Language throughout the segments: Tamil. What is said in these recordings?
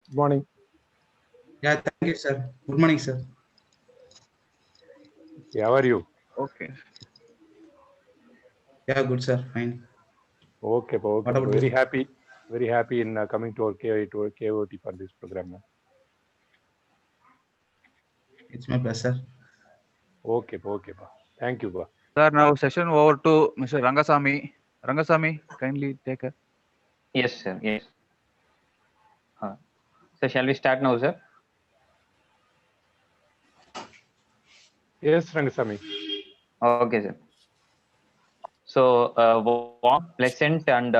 Good morning. Yeah, thank you, sir. Good morning, sir. How are you? Okay. Yeah, good, sir. Fine. Okay, What about very you? happy, very happy in coming to our KOT for this program. It's my pleasure. Okay, thank you. Sir, now session over to Mr. Rangasamy. Rangasamy, kindly take a. Yes, sir. Yes. So shall we start now, sir? Yes, Rangasamy. Okay, sir. So, warm, pleasant, and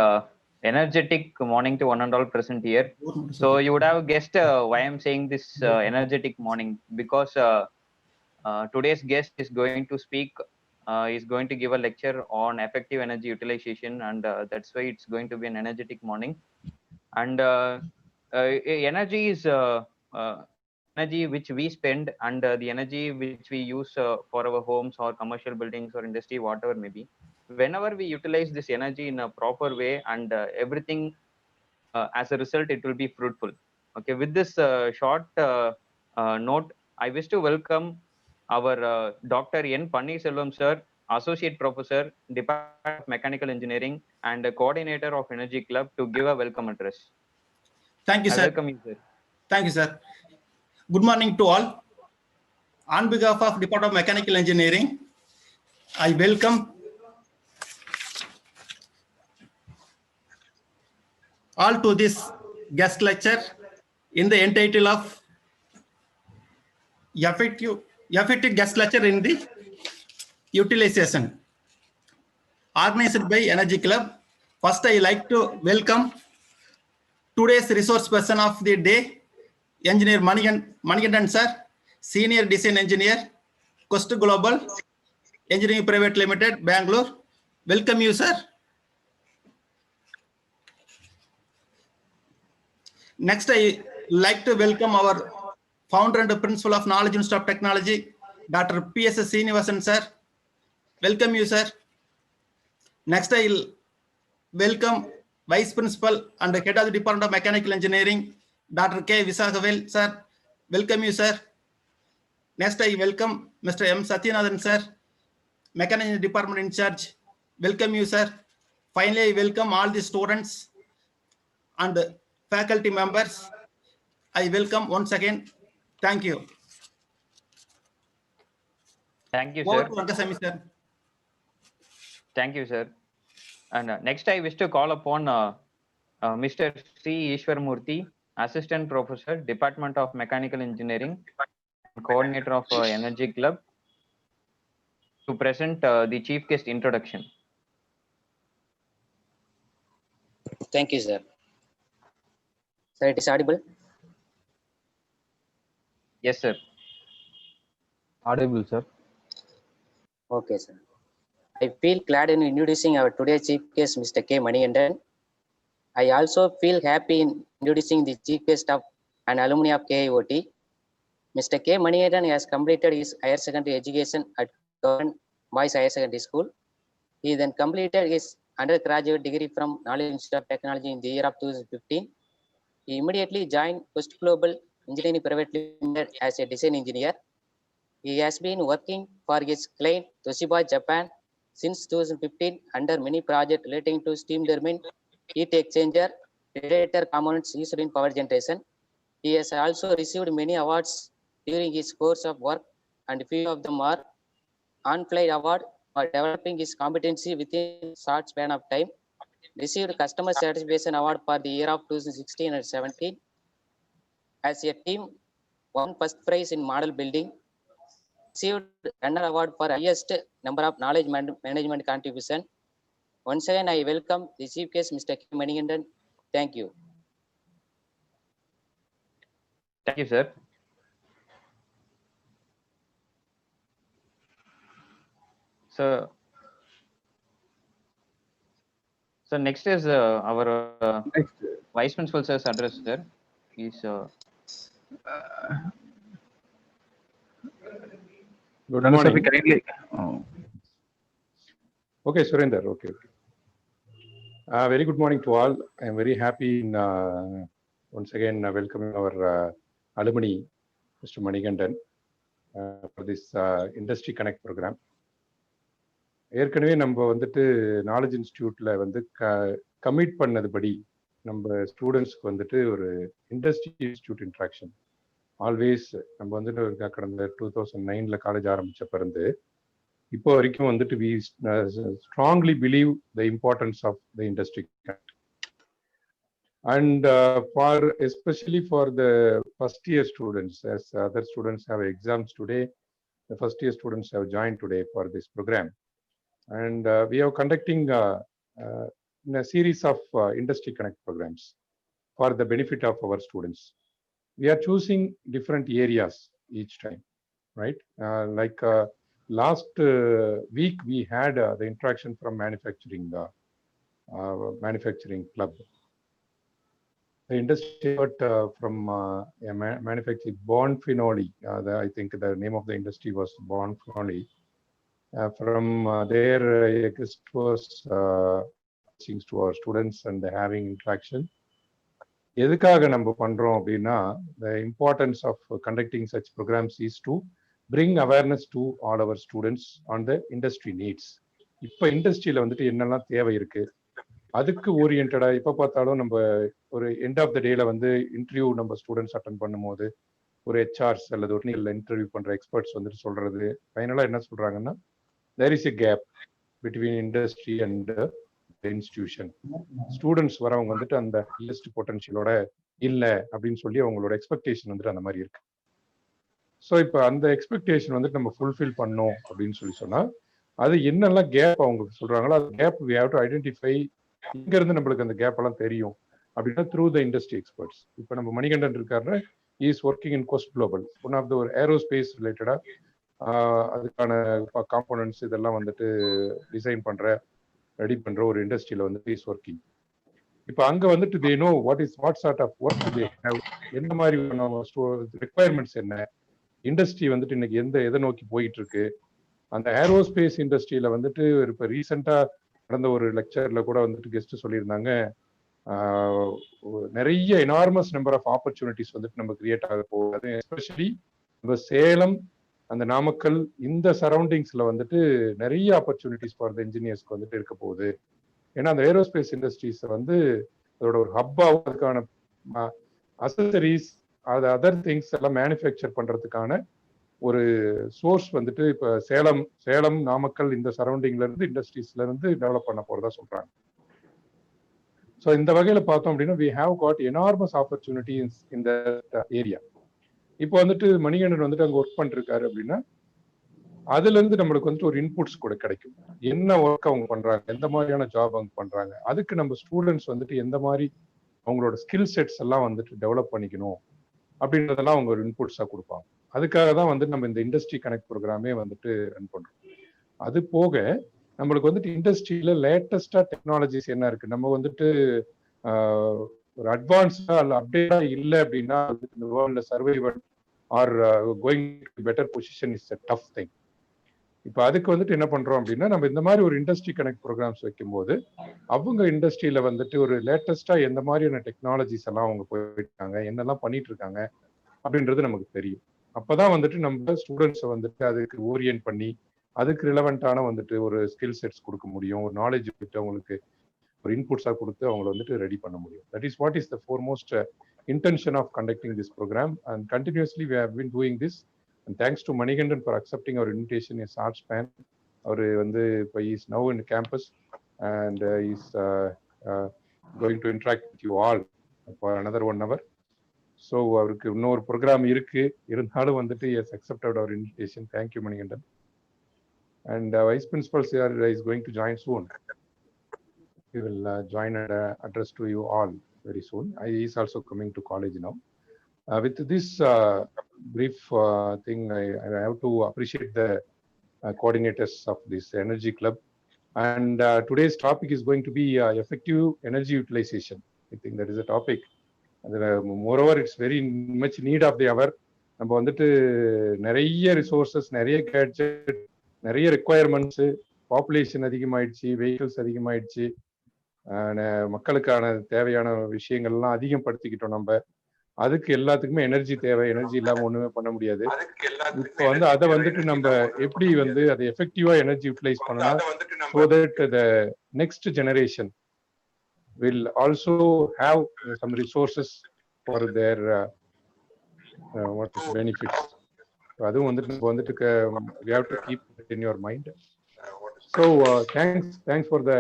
energetic morning to one and all present here. So, you would have guessed why I'm saying this energetic morning, because today's guest is going to speak, is going to give a lecture on effective energy utilization, and that's why it's going to be an energetic morning. And energy is energy which we spend, and the energy which we use for our homes or commercial buildings or industry, whatever may be. Whenever we utilize this energy in a proper way, and everything as a result, it will be fruitful. Okay, with this short note, I wish to welcome our Dr. N. Panneerselvam sir, Associate Professor, Department of Mechanical Engineering, and Coordinator of Energy Club, to give a welcome address. Thank you, I sir. welcome you, sir. Thank you, sir. Good morning to all. On behalf of Department of Mechanical Engineering, I welcome all to this guest lecture in the entitled of effective guest lecture in the utilization, organized by Energy Club. First, I like to welcome today's resource person of the day, Engineer Manikandan sir, Senior Design Engineer, Coast Global Engineering Private Limited, Bangalore. Welcome you, sir. Next, I like to welcome our founder and principal of Knowledge Institute of Technology, Dr. P.S. Srinivasan, sir. Welcome you, sir. Next, I welcome Vice Principal and Head of the Department of Mechanical Engineering, Dr. K. Visakhavel, sir. Welcome you, sir. Next, I welcome Mr. M. Satyanathan, sir, Mechanical Department in charge. Welcome you, sir. Finally, I welcome all the students and faculty members. I welcome once again. Thank you. Thank you, Over sir. to Rangasamy, sir. Thank you, sir. And next, I wish to call upon Mr. C. Ishwarmurthy, Assistant Professor, Department of Mechanical Engineering, Coordinator of Energy Club, to present the chief guest introduction. Thank you, sir. Sir, it is audible? Yes, sir. Audible, sir. Okay, sir. I feel glad in introducing our today's chief guest, Mr. K. Manikandan. I also feel happy in introducing the chief guest of an alumni of KIOT. Mr. K. Manikandan has completed his higher secondary education at Government Boys Higher Secondary School. He then completed his undergraduate degree from Knowledge Institute of Technology in the year of 2015. He immediately joined Coast Global Engineering Private Limited as a design engineer. He has been working for his client Toshiba Japan since 2015 under many projects relating to steam turbine, heat exchanger, radiator components used in power generation. He has also received many awards during his course of work, and few of them are on-flight award for developing his competency within a short span of time, received customer satisfaction award for the year of 2016 and 17. As a team, won first prize in model building, received runner award for highest number of knowledge management contribution. Once again, I welcome the chief guest, Mr. K. Manikandan. Thank you. Thank you, sir. So next is our Vice Principal sir's address, sir. He's Good Rangasamy, morning. kindly. Okay, Surinder. Okay. Very good morning to all. I am very happy in once again welcoming our alumni, Mr. Manikandan, for this Industry Connect program. ஏற்கனவே நம்ம வந்துட்டு நாலேஜ் இன்ஸ்டியூட்ல வந்து கமிட் பண்ணதுபடி நம்ம ஸ்டூடெண்ட்ஸ்க்கு வந்துட்டு ஒரு இண்டஸ்ட்ரி இன்ஸ்டியூட் இன்ட்ராக்ஷன் ஆல்வேஸ் நம்ம வந்துட்டு கடந்த 2009 காலேஜ் ஆரம்பிச்சப்ப இருந்து இப்போ வரைக்கும் வந்துட்டு we strongly believe the importance of the industry connect. And for especially for the first year students, as other students have exams today, the first year students have joined today for this program. And we are conducting in a series of Industry Connect programs for the benefit of our students. We are choosing different areas each time, right? Like last week we had the interaction from manufacturing club. The industry from manufacturing Bonfinoli. I think the name of the industry was Bonfinoli. From there, it was to our students and having interaction. எதுக்காக நம்ம பண்றோம் அப்படின்னா, the importance of conducting such programs is to bring awareness to all our students on the industry needs. இப்போ இண்டஸ்ட்ரியில வந்துட்டு என்னெல்லாம் தேவை இருக்கு, அதுக்கு ஓரியன்டா இப்ப பார்த்தாலும் நம்ம ஒரு எண்ட் ஆஃப் த டேல வந்து இன்டர்வியூ நம்ம ஸ்டூடெண்ட்ஸ் அட்டன் பண்ணும்போது ஒரு ஹெச்ஆர்ஸ் அல்லது ஒரு இன்டர்வியூ பண்ற எக்ஸ்பர்ட்ஸ் வந்துட்டு சொல்றது ஃபைனலா என்ன சொல்றாங்கன்னா, there is a gap between industry and the institution. Students வரவங்க வந்துட்டு அந்த ஹையஸ்ட் பொட்டன்ஷியலோட இல்ல அப்படின்னு சொல்லி அவங்களோட எக்ஸ்பெக்டேஷன் வந்துட்டு அந்த மாதிரி இருக்கு. ஸோ இப்போ அந்த எக்ஸ்பெக்டேஷன் வந்துட்டு நம்ம ஃபுல்ஃபில் பண்ணோம் அப்படின்னு சொன்னா அது என்னெல்லாம் கேப் அவங்க சொல்றாங்களோ அது gap we have to identify. இங்க இருந்து நம்மளுக்கு அந்த கேப் எல்லாம் தெரியும் அப்படின்னா த்ரூ த இண்டஸ்ட்ரி எக்ஸ்பர்ட்ஸ். இப்போ நம்ம மணிகண்டன் இருக்காருன்னா is working in Quest Global, one of the ஒரு ஏரோஸ்பேஸ் ரிலேட்டடா அதுக்கான காம்போனன்ட்ஸ் இதெல்லாம் வந்துட்டு டிசைன் ரெடி பண்ற ஒரு இண்டஸ்ட்ரியில வந்துட்டு இஸ் ஒர்க்கிங். இப்போ அங்க வந்துட்டு they know what sort of work they have, என்ன மாதிரி ரெக்குவயர்மெண்ட்ஸ் என்ன, இண்டஸ்ட்ரி வந்துட்டு இன்னைக்கு எதை நோக்கி போயிட்டு இருக்கு. அந்த ஏரோஸ்பேஸ் இண்டஸ்ட்ரியில வந்துட்டு இப்போ ரீசெண்டா நடந்த ஒரு லெக்சர்ல கூட வந்துட்டு கெஸ்ட் சொல்லியிருந்தாங்க, நிறைய எனார்மஸ் நம்பர் ஆஃப் ஆப்பர்ச்சுனிட்டிஸ் வந்துட்டு நம்ம கிரியேட் ஆக போகுது. எஸ்பெஷலி நம்ம சேலம் அந்த நாமக்கல் இந்த சரௌண்டிங்ஸ்ல வந்துட்டு நிறைய ஆப்பர்ச்சுனிட்டிஸ் ஃபார் த இன்ஜினியர்ஸ்க்கு வந்துட்டு இருக்க போகுது. ஏன்னா அந்த ஏரோஸ்பேஸ் இண்டஸ்ட்ரீஸ் வந்து அதோட ஒரு ஹப்பாவும் அதுக்கான அசசரிஸ் அது அதர் திங்ஸ் எல்லாம் மேனுஃபேக்சர் பண்றதுக்கான ஒரு சோர்ஸ் வந்துட்டு இப்ப சேலம் நாமக்கல் இந்த சரௌண்டிங்ல இருந்து இண்டஸ்ட்ரீஸ்ல இருந்து டெவலப் பண்ண போறதா சொல்றாங்க. ஸோ இந்த வகையில பார்த்தோம் அப்படின்னா we have got enormous opportunities in that area. இப்போ வந்துட்டு மணிகண்டன் வந்துட்டு அங்க ஒர்க் பண்ணிருக்காரு அப்படின்னா அதுல இருந்து நம்மளுக்கு வந்துட்டு ஒரு இன்புட்ஸ் கூட கிடைக்கும். என்ன ஒர்க் அவங்க பண்றாங்க, எந்த மாதிரியான ஜாப் அவங்க பண்றாங்க, அதுக்கு நம்ம ஸ்டூடெண்ட்ஸ் வந்துட்டு எந்த மாதிரி அவங்களோட ஸ்கில் செட்ஸ் எல்லாம் வந்துட்டு டெவலப் பண்ணிக்கணும் அப்படின்றதெல்லாம் அவங்க ஒரு இன்புட்ஸா கொடுப்பாங்க. அதுக்காக தான் வந்துட்டு நம்ம இந்த இண்டஸ்ட்ரி கனெக்ட் ப்ரோக்ராமே வந்துட்டு ரன் பண்றோம். அது போக நம்மளுக்கு வந்துட்டு இண்டஸ்ட்ரியில லேட்டஸ்டா டெக்னாலஜிஸ் என்ன இருக்கு, நம்ம வந்துட்டு ஒரு அட்வான்ஸ்டா அல்ல அப்டேட்டா இல்லை அப்படின்னா இந்த வேர்ல்ட்ல survival are going better position is a tough thing. இப்போ அதுக்கு வந்துட்டு என்ன பண்றோம் அப்படின்னா, நம்ம இந்த மாதிரி ஒரு இண்டஸ்ட்ரி கனெக்ட் ப்ரோக்ராம்ஸ் வைக்கும்போது அவங்க இண்டஸ்ட்ரியில வந்துட்டு ஒரு லேட்டஸ்டா எந்த மாதிரியான டெக்னாலஜிஸ் எல்லாம் அவங்க போயிட்டாங்க, என்னெல்லாம் பண்ணிட்டு இருக்காங்க அப்படின்றது நமக்கு தெரியும். அப்பதான் வந்துட்டு நம்ம ஸ்டூடெண்ட்ஸை வந்துட்டு அதுக்கு ஓரியன்ட் பண்ணி அதுக்கு ரிலவெண்டான வந்துட்டு ஒரு ஸ்கில் செட்ஸ் கொடுக்க முடியும், ஒரு நாலேஜ் விட்டு அவங்களுக்கு ஒரு இன்புட்ஸா கொடுத்து அவங்களை வந்துட்டு ரெடி பண்ண முடியும். That is what is the foremost intention of conducting this program, and continuously we have been doing this, and thanks to Manikandan for accepting our invitation in short span. He is now in campus and is going to interact with you all for another 1 hour. So அவருக்கு இன்னொரு ப்ரோக்ராம் இருக்கு, இருந்தாலும் வந்துட்டு he has accepted our invitation. Thank you Manikandan. And Vice Principal sir is going to join soon. He will join and address to you all very soon. He is also coming to college now. With this brief thing, I have to appreciate the coordinators of this energy club. And today's topic is going to be effective energy utilization. I think that is a topic. Moreover, it's very much need of the hour. நம்ம வந்துட்டு நிறைய ரிசோர்சஸ், நிறைய கேட்ஜெட், நிறைய ரெக்குவயர்மெண்ட்ஸ், பாப்புலேஷன் அதிகமாயிடுச்சு, வெஹிக்கிள்ஸ் அதிகமாயிடுச்சு, மக்களுக்கான தேவையான விஷயங்கள்லாம் அதிகப்படுத்திக்கிட்டோம் நம்ம. அதுக்கு எல்லாத்துக்குமே எனர்ஜி தேவை. எனர்ஜி இல்லாம ஒண்ணுமே பண்ண முடியாது. இப்போ வந்து அதை வந்துட்டு நம்ம எப்படி வந்து அதை எஃபெக்டிவா எனர்ஜி யூட்டிலைஸ் பண்ணலாம், so that the next generation will also have some resources for their what is benefits. அதுவும் வந்துட்டு நம்ம வந்துட்டு we have to keep it in your mind. So thanks for the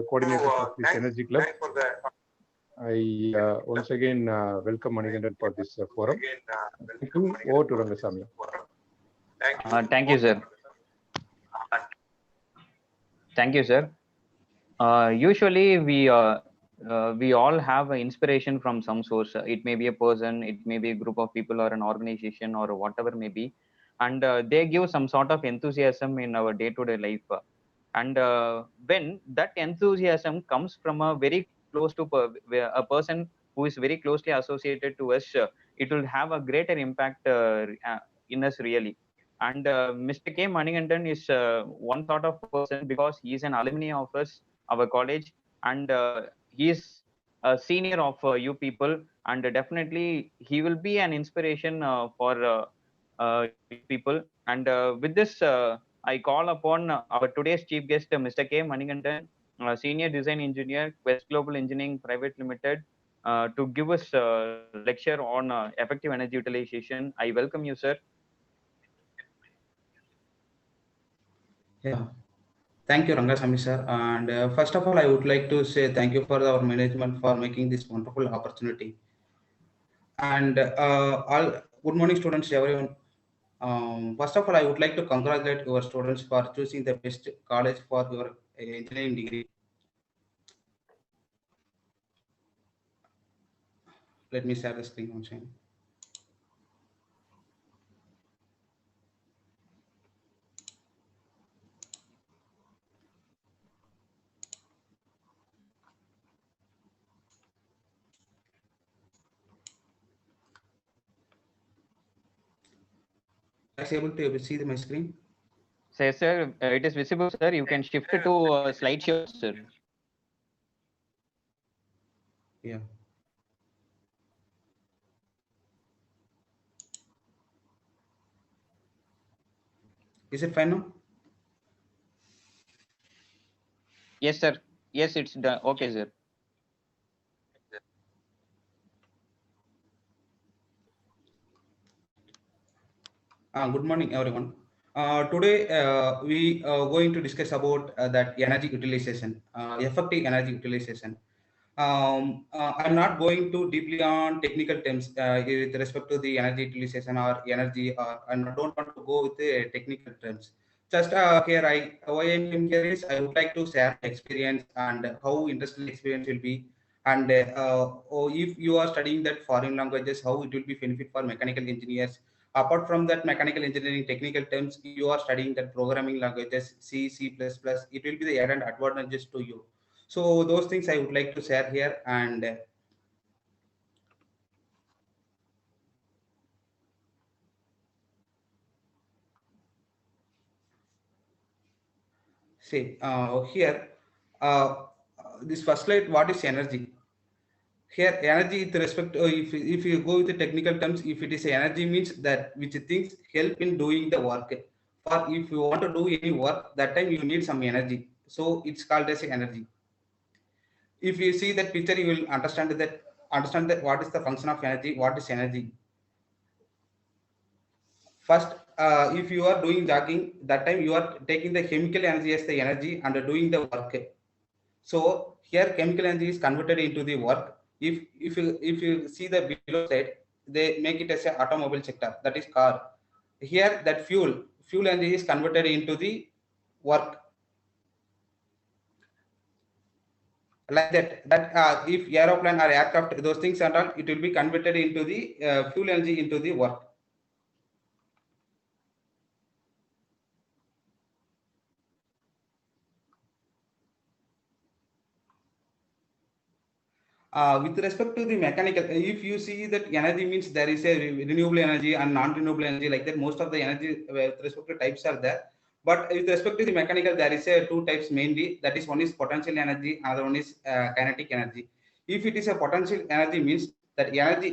coordinator of this energy club. I once again welcome Manikandan for this forum. Thank you. Over to Rangasamy. Thank you, sir. Thank you, sir. Usually we all have an inspiration from some source. It may be a person, it may be a group of people or an organization or whatever may be, and they give some sort of enthusiasm in our day-to-day life. And when that enthusiasm comes from a very close to a person who is very closely associated to us, it will have a greater impact in us really. And Mr. K. Manikandan is one sort of person because he is an alumni of us, our college, and he is a senior of you people, and definitely he will be an inspiration for people. And with this, I call upon our today's chief guest, Mr. K. Manikandan, Senior Design Engineer, Quest Global Engineering Private Limited, to give us a lecture on effective energy utilization. I welcome you, sir. Yeah. Thank you, Rangasamy sir. And first of all, I would like to say thank you for our management for making this wonderful opportunity. And good morning, students, everyone. First of all, I would like to congratulate your students for choosing the best college for your engineering degree. Let me share the screen once again. Are you able to see my screen? Sir, it is visible, sir. You can shift to slideshow, sir. Yeah. Is it fine now? Yes, sir. Yes, it's done. Okay, sir. Good morning, everyone. Today we are going to discuss about that energy utilization, effective energy utilization. I'm not going to deeply on technical terms with respect to the energy utilization or energy, or I don't want to go with the technical terms. Just here, why I'm here is I would like to share experience and how industrial experience will be, and or if you are studying that foreign languages, how it will be benefit for mechanical engineers. Apart from that mechanical engineering technical terms, you are studying that programming languages, C, C++, it will be the added advantages to you. So those things I would like to share here. And see here, this first slide, what is energy? Here energy with respect to, if you go with the technical terms, if it is energy means that which things help in doing the work. For if you want to do any work, that time you need some energy, so it's called as energy. If you see that picture, you will understand that what is the function of energy, what is energy. First, if you are doing jogging, that time you are taking the chemical energy as the energy and doing the work. So here chemical energy is converted into the work. If you see the below side, they make it as an automobile sector, that is car. Here that fuel energy is converted into the work. Like that if aeroplane or aircraft, those things and all, it will be converted into the fuel energy into the work. With respect to the mechanical, if you see that energy means there is a renewable energy and non-renewable energy, like that most of the energy with respect to types are there. But with respect to the mechanical, there is a two types mainly. That is, one is potential energy, another one is kinetic energy. If it is a potential energy, means that energy,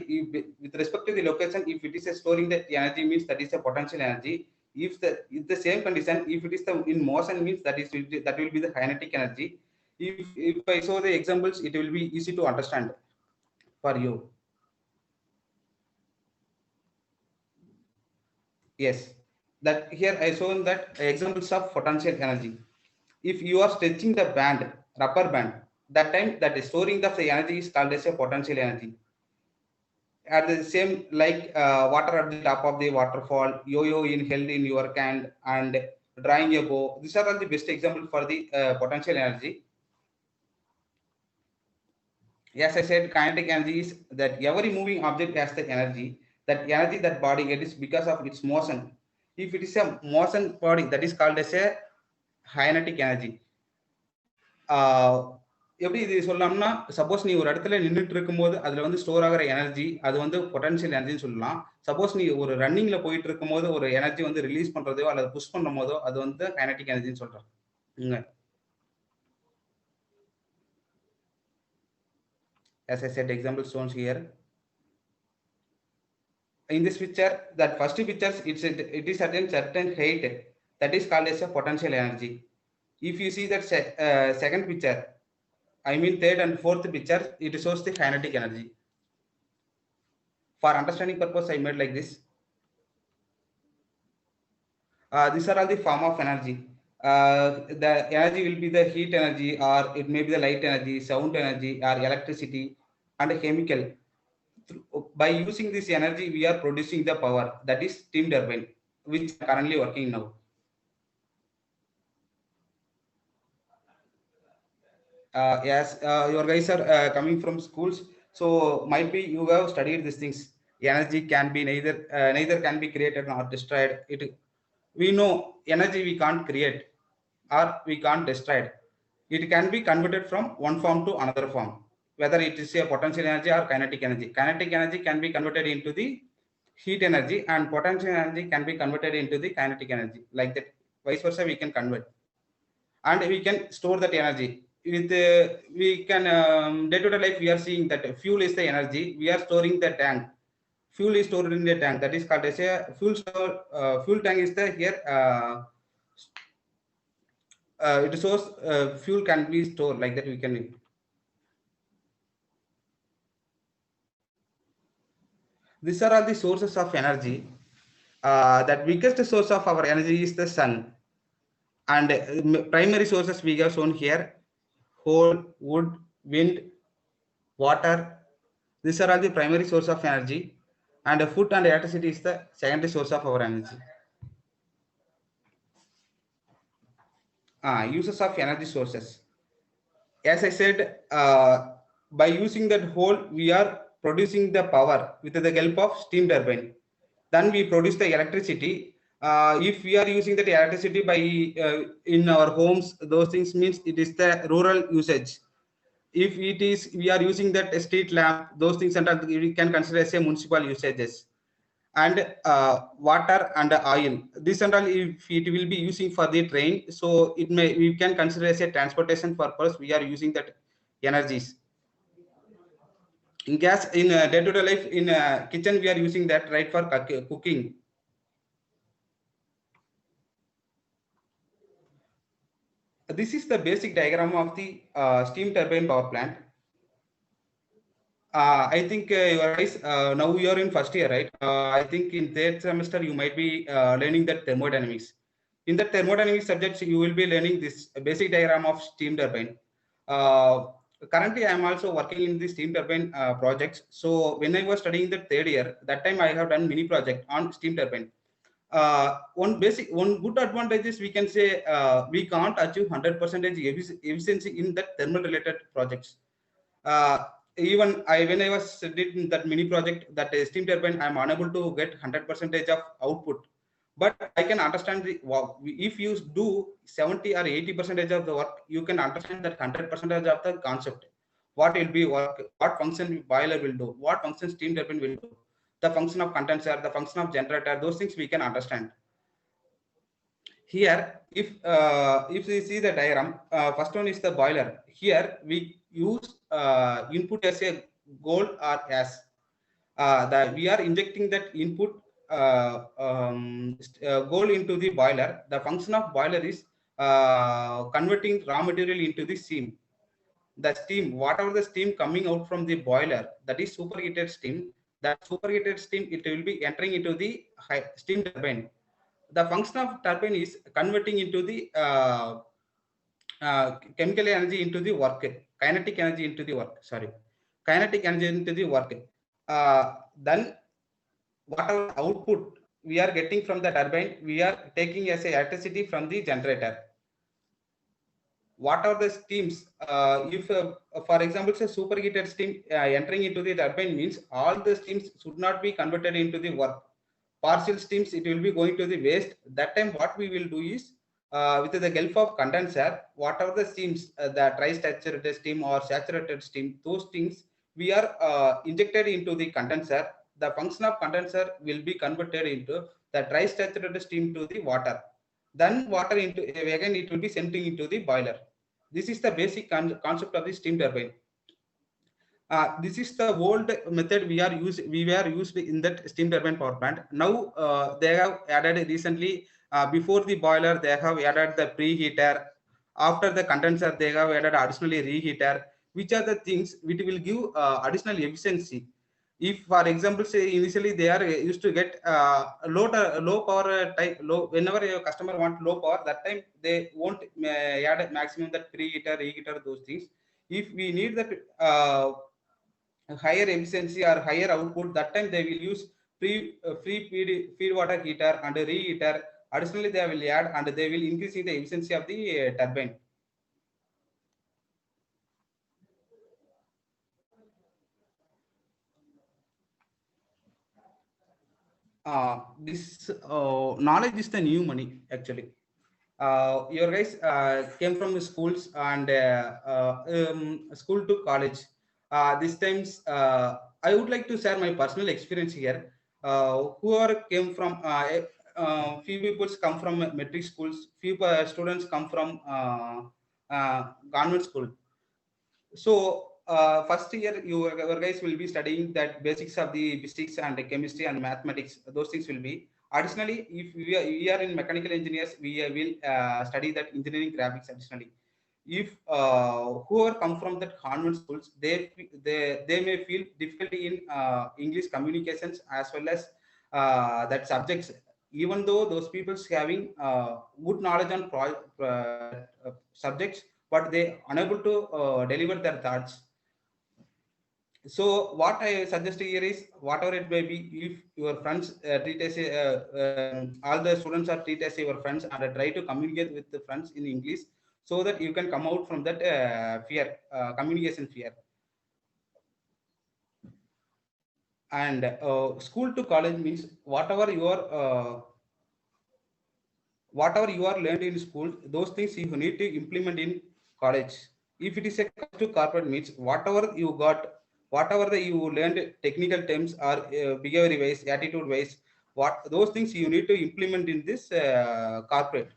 with respect to the location, if it is a storing that energy, means that is a potential energy. If the same condition, if it is the in motion, means that will be the kinetic energy. If I show the examples, it will be easy to understand for you. Yes, that here I shown that examples of potential energy. If you are stretching the band, rubber band, that time that is storing of the energy is called as a potential energy. At the same, like water at the top of the waterfall, yo-yo held in your hand, and drawing a bow. These are all the best example for the potential energy. As I said, kinetic energy is that every moving object has the energy. That energy, that body, it is because of its motion. If it is a motion body, that is called as a kinetic energy. எப்படி இது சொல்லலாம்னா, சப்போஸ் நீ ஒரு இடத்துல நின்றுட்டு இருக்கும்போது அதுல வந்து ஸ்டோர் ஆகிற எனர்ஜி, அது வந்து பொட்டன்ஷியல் எனர்ஜின்னு சொல்லலாம். சப்போஸ் நீ ஒரு ரன்னிங்ல போயிட்டு இருக்கும் போது ஒரு எனர்ஜி வந்து ரிலீஸ் பண்றதோ அல்லது புஷ் பண்ணும் போதோ அது வந்து கைனடிக் எனர்ஜின்னு சொல்றாங்க. As I said, example shown here. In this picture, that first picture, it is at a certain height, that is called as a potential energy. If you see that second picture, I mean third and fourth picture, it shows the kinetic energy. For understanding purpose, I made like this. These are all the form of energy. The energy will be the heat energy, or it may be the light energy, sound energy, or electricity, and a chemical. By using this energy, we are producing the power, that is steam turbine, which is currently working now. Yes, your guys are coming from schools, so might be you have studied these things. Energy can be neither can be created nor destroyed. We know energy we can't create or we can't destroy it. It can be converted from one form to another form, whether it is a potential energy or kinetic energy. Kinetic energy can be converted into the heat energy, and potential energy can be converted into the kinetic energy. Like that, vice versa, we can convert, and we can store that energy. With we can day-to-day life, we are seeing that fuel is the energy. We are storing the tank. Fuel is stored in the tank. That is called as a fuel store. Fuel tank is the here. It shows fuel can be stored like that. We can. These are all the sources of energy. That biggest source of our energy is the sun, and primary sources we have shown here: coal, wood, wind, water. These are all the primary source of energy, and food and electricity is the secondary source of our energy. Uses of energy sources. As I said, by using that whole, we are producing the power with the help of steam turbine. Then we produce the electricity. If we are using that electricity by in our homes, those things means it is the rural usage. If it is we are using that street lamp, those things and we can consider as a municipal usages. And water and oil, this and all, if it will be using for the train, so we can consider as a transportation purpose. We are using that energies. In gas, in day-to-day life, in kitchen, we are using that, right, for cooking. This is the basic diagram of the steam turbine power plant. I think you guys, now you are in first year, right? I think in third semester you might be learning that thermodynamics. In the thermodynamics subjects, you will be learning this basic diagram of steam turbine. Currently, I am also working in the steam turbine projects. So when I was studying the third year, that time I have done mini project on steam turbine. One good advantage is we can say we can't achieve 100% efficiency in that thermal related projects. Even when I was did that mini project, that steam turbine, I am unable to get 100% of output. But I can understand if you do 70 or 80% of the work, you can understand that 100% of the concept. What will be work, what function boiler will do, what function steam turbine will do, the function of condenser, the function of generator, those things we can understand. Here, if we see the diagram, first one is the boiler. Here we use input as a gold or as we are injecting that input gold into the boiler. The function of boiler is converting raw material into the steam. The steam, whatever the steam coming out from the boiler, that is superheated steam. That superheated steam, it will be entering into the steam turbine. The function of turbine is converting into the chemical energy into the work, kinetic energy into the work. Sorry, kinetic energy into the work. Then whatever output we are getting from the turbine, we are taking as a electricity from the generator. What are the steams? If, for example, say superheated steam entering into the turbine means all the steams should not be converted into the work. Partial steams, it will be going to the waste. That time, what we will do is, with the help of condenser, whatever the steams, the tri-saturated steam or saturated steam, those things we are injected into the condenser. The function of condenser will be converted into the tri-saturated steam to the water. Then water into again it will be sending into the boiler. This is the basic concept of the steam turbine. This is the old method we were used in that steam turbine power plant. Now they have added recently, before the boiler they have added the preheater. After the condenser they have added additionally reheater, which are the things which will give additional efficiency. If, for example, say initially they are used to get low power type, whenever your customer want low power, that time they won't add maximum that preheater, reheater, those things. If we need that higher efficiency or higher output, that time they will use free feed water heater and reheater. Additionally, they will add and they will increase the efficiency of the turbine. This knowledge is the new money actually. Your guys came from the schools and school to college. This times I would like to share my personal experience here. Whoever came from few people come from metric schools, few students come from government school. So first year you guys will be studying that basics of the physics and the chemistry and mathematics. Those things will be. Additionally, if we are in mechanical engineers, we will study that engineering graphics additionally. If whoever come from that convent schools, they may feel difficulty in English communications as well as that subjects. Even though those people having good knowledge on subjects, but they unable to deliver their thoughts. So what I suggest here is, whatever it may be, if your friends treat as all the students are treated as your friends and try to communicate with the friends in English, so that you can come out from that fear, communication fear. And school to college means whatever you are learned in school, those things you need to implement in college. If it is a to corporate means whatever you got, whatever you learned technical terms or behavior wise, attitude wise, what those things you need to implement in this corporate.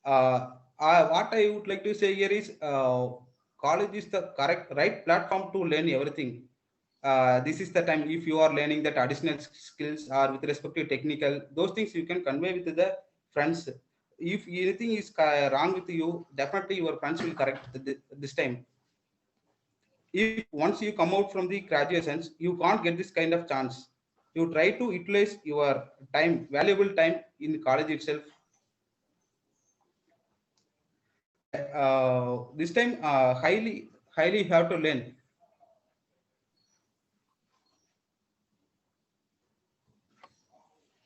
What I would like to say here is college is the right platform to learn everything. This is the time if you are learning that additional skills or with respect to technical, those things you can convey with the friends. If anything is wrong with you, definitely your friends will correct this time. If once you come out from the graduations, you can't get this kind of chance. You try to utilize your time, valuable time in college itself. This time highly you have to learn.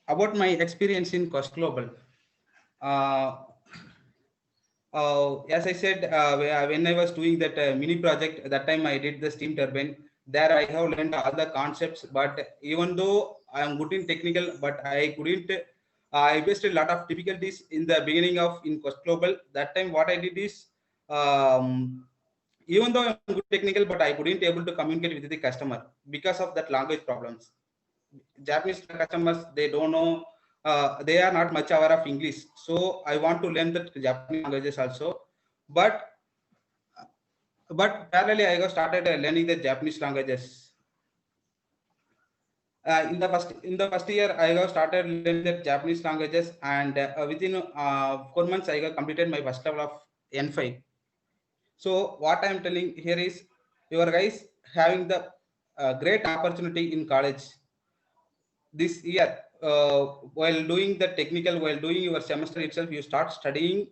About my experience in Quest Global, as I said, when I was doing that mini project, that time I did the steam turbine. There I have learned all the concepts, but even though I am good in technical, but I couldn't. I faced a lot of difficulties in the beginning of in Quest Global. That time, what I did is, even though I'm good technical, but I couldn't able to communicate with the customer because of that language problems. Japanese customers, they don't know they are not much aware of English. So I want to learn the Japanese languages also. But parallelly I got started learning the Japanese languages. In the first year I got started learning the Japanese languages, and within 4 months I got completed my first level of N5. So what I am telling here is, your guys having the great opportunity in college this year. While doing the technical, while doing your semester itself, you start studying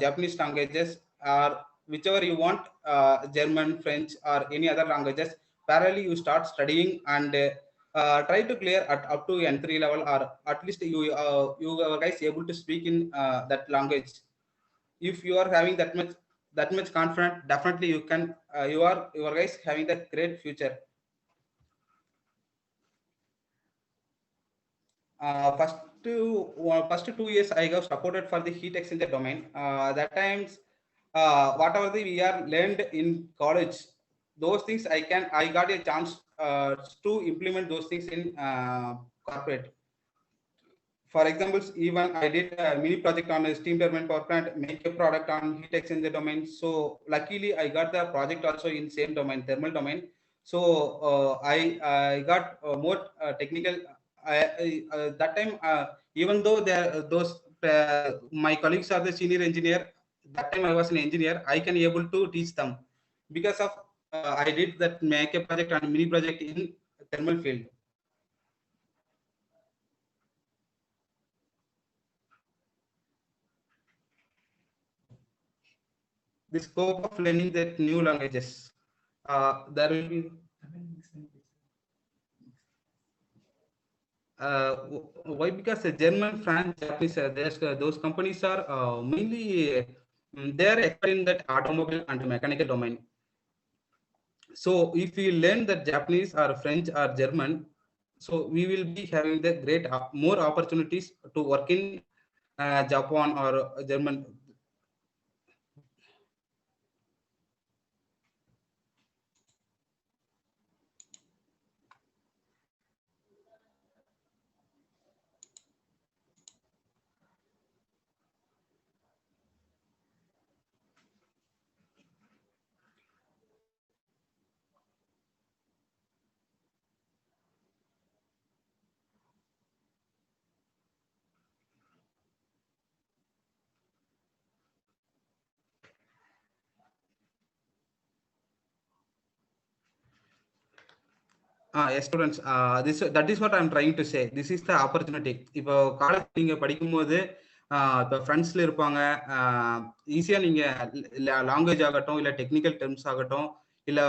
Japanese languages, or whichever you want, German, French, or any other languages. Parallelly you start studying, and try to clear at up to N3 level, or at least you are guys able to speak in that language. If you are having that much confident, definitely you can, you are guys having that great future. First 2 years I got supported for the heat exchanger domain. That times whatever we are learned in college, those things I got a chance to implement those things in corporate. For example, even I did a mini project on a steam turbine power plant, make a product on heat exchanger domain. So luckily I got the project also in same domain, thermal domain. So I got more technical. That time, even though my colleagues are the senior engineer, that time I was an engineer, I can able to teach them, because of I did that make a project and mini project in thermal field. The scope of learning that new languages, there will be why? Because German, France, Japanese, those companies are mainly they are expert in that automobile and mechanical domain. So if we learn that Japanese or French or German, so we will be having the great more opportunities to work in Japan or German. Yes, students, that is what I'm trying to say. This is the opportunity. இப்போ காலேஜ் நீங்க படிக்கும்போது இப்போ ஃப்ரெண்ட்ஸ்ல இருப்பாங்க, ஈஸியா நீங்க லாங்குவேஜ் ஆகட்டும், இல்ல டெக்னிக்கல் டெர்ம்ஸ் ஆகட்டும், இல்ல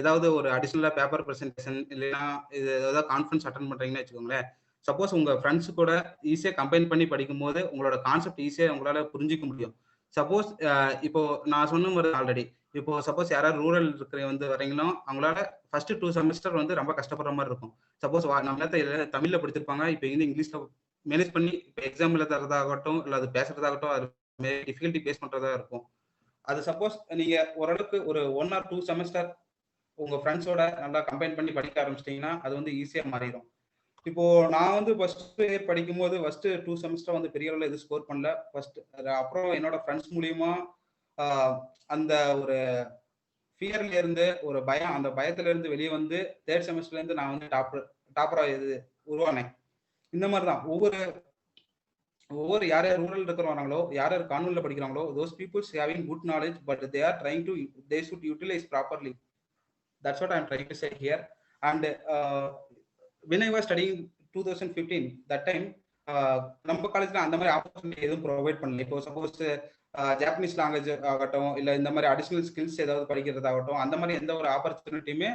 ஏதாவது ஒரு அடிஷனலா பேப்பர் ப்ரெசன்டேஷன், இல்லைன்னா இது ஏதாவது கான்ஃபரன்ஸ் அட்டன் பண்றீங்கன்னு வச்சுக்கோங்களேன். சப்போஸ் உங்க ஃப்ரெண்ட்ஸ் கூட ஈஸியா கம்பைன் பண்ணி படிக்கும் போது உங்களோட கான்செப்ட் ஈஸியா உங்களால புரிஞ்சிக்க முடியும். சப்போஸ் இப்போ நான் சொன்ன மாதிரி ஆல்ரெடி, இப்போ சப்போஸ் யாராவது ரூரல் இருக்கிற வந்து வரீங்களோ, அவங்களால ஃபர்ஸ்ட் 2 செமஸ்டர் வந்து ரொம்ப கஷ்டப்படுற மாதிரி இருக்கும். சப்போஸ் நம்ம தமிழ்ல படிச்சிருப்பாங்க, இப்போ இங்கிலீஷ்ல மேனேஜ் பண்ணி இப்போ எக்ஸாம் எழுதுறதாகட்டும், இல்லை அது பேசுறதாகட்டும், அது டிஃபிகல்ட்டி பேஸ் பண்றதா இருக்கும். அது சப்போஸ் நீங்க ஓரளவுக்கு ஒரு 1 or 2 செமஸ்டர் உங்க ஃப்ரெண்ட்ஸோட நல்லா கம்பைன் பண்ணி படிக்க ஆரம்பிச்சிட்டீங்கன்னா அது வந்து ஈஸியா மாறிடும். இப்போ நான் வந்து ஃபர்ஸ்ட் இயர் படிக்கும் போது ஃபர்ஸ்ட் 2 செமஸ்டர் வந்து பெரிய அளவில் எதுவும் ஸ்கோர் பண்ணல. ஃபர்ஸ்ட் அப்புறம் என்னோட ஃப்ரெண்ட்ஸ் மூலியமா அந்த ஒரு ஃபியர்ல இருந்து, ஒரு பயம், அந்த பயத்துல இருந்து வெளியே வந்து 3rd செமஸ்டர்ல இருந்து நான் வந்து டாப்பரா உருவானேன். இந்த மாதிரி தான் ஒவ்வொரு யார் யார் ரூரல் இருக்கிறவங்களோ, யார் யார் கான்வென்ட்ல படிக்கிறாங்களோ, those peoples having good knowledge, but they should utilize properly. That's what I'm trying to say here. And when I was studying 2015, that time நம்ம காலேஜ்ல அந்த மாதிரி ஆப்பர்ச்சுனிட்டி எதுவும் ப்ரொவைட் பண்ணல. இப்போ சப்போஸ் ஜாப்பனீஸ் லாங்குவேஜ் ஆகட்டும், இல்ல இந்த மாதிரி அடிஷனல் ஸ்கில்ஸ் ஏதாவது படிக்கிறதாகட்டும், அந்த மாதிரி எந்த ஒரு ஆப்பர்ச்சுனிட்டியுமே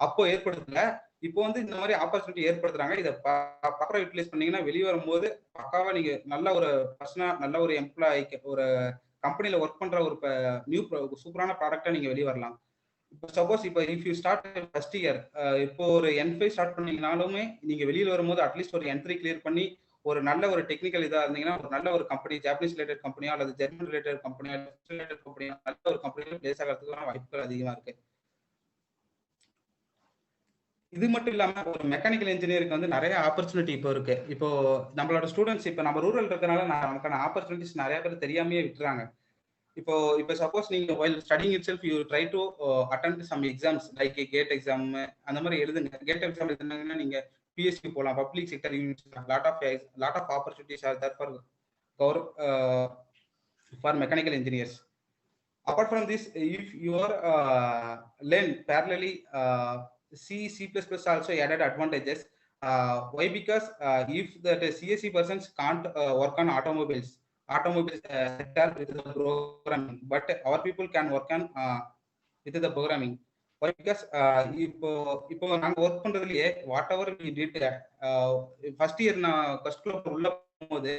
அப்போ ஏற்படுத்தல. இப்போ வந்து இந்த மாதிரி ஆப்பர்ச்சுனிட்டி ஏற்படுத்துறாங்க. இதை ப்ராப்பரா யூட்டிலைஸ் பண்ணீங்கன்னா வெளியே வரும்போது பக்காவா நீங்க நல்ல ஒரு பர்சனா, நல்ல ஒரு எம்ப்ளாய்க்கு, ஒரு கம்பெனில ஒர்க் பண்ற ஒரு நியூ சூப்பரான ப்ராடக்டா நீங்க வெளியே வரலாம். இப்போ சப்போஸ் இப்போ if you start first year, இப்போ ஒரு N5 ஸ்டார்ட் பண்ணீங்கனாலுமே நீங்க வெளியில வரும்போது அட்லீஸ்ட் ஒரு N3 கிளியர் பண்ணி ஒரு நல்ல ஒரு டெக்னிக்கல் இதா இருந்தீங்கன்னா ஒரு நல்ல ஒரு கம்பெனி, ஜாப்பனீஸ் ரிலேட்டட் கம்பெனியா அல்லது ஜெர்மன் ரிலேட்டட் கம்பெனியா, ரிலேட்டட் கம்பெனியா, நல்ல ஒரு கம்பெனியில பிளேஸ் ஆகிறதுக்கான வாய்ப்புகள் அதிகமா இருக்கு. இது மட்டும் இல்லாம ஒரு மெக்கானிக்கல் இன்ஜினியருக்கு வந்து நிறைய ஆப்பர்ச்சுனிட்டி இப்போ இருக்கு. இப்போ நம்மளோட ஸ்டூடெண்ட்ஸ் இப்போ நம்ம ரூரல் இருக்கறனால நமக்கான ஆப்பர்ச்சுனிட்டிஸ் நிறைய பேர் தெரியாமையே விட்டுறாங்க. இப்போ சப்போஸ் நீங்க while studying itself you try to attend some exams like GATE exam அந்த மாதிரி எழுதுங்க. கேட் எக்ஸாம் எழுதுனாங்கன்னா நீங்க பிஎஸ்சி போலாம், public sector units, lot of opportunities are there for mechanical engineers. Apart from this, if you are learn parallelly C++ also added advantages. Why? Because if the CSE persons can't work on automobile sector with the programming, but our people can work on with the programming. Why? Because இப்போ நாங்க ஒர்க் பண்றதுலயே whatever we did first year நான் ஃபர்ஸ்ட் குரூப் உள்ள போகும்போது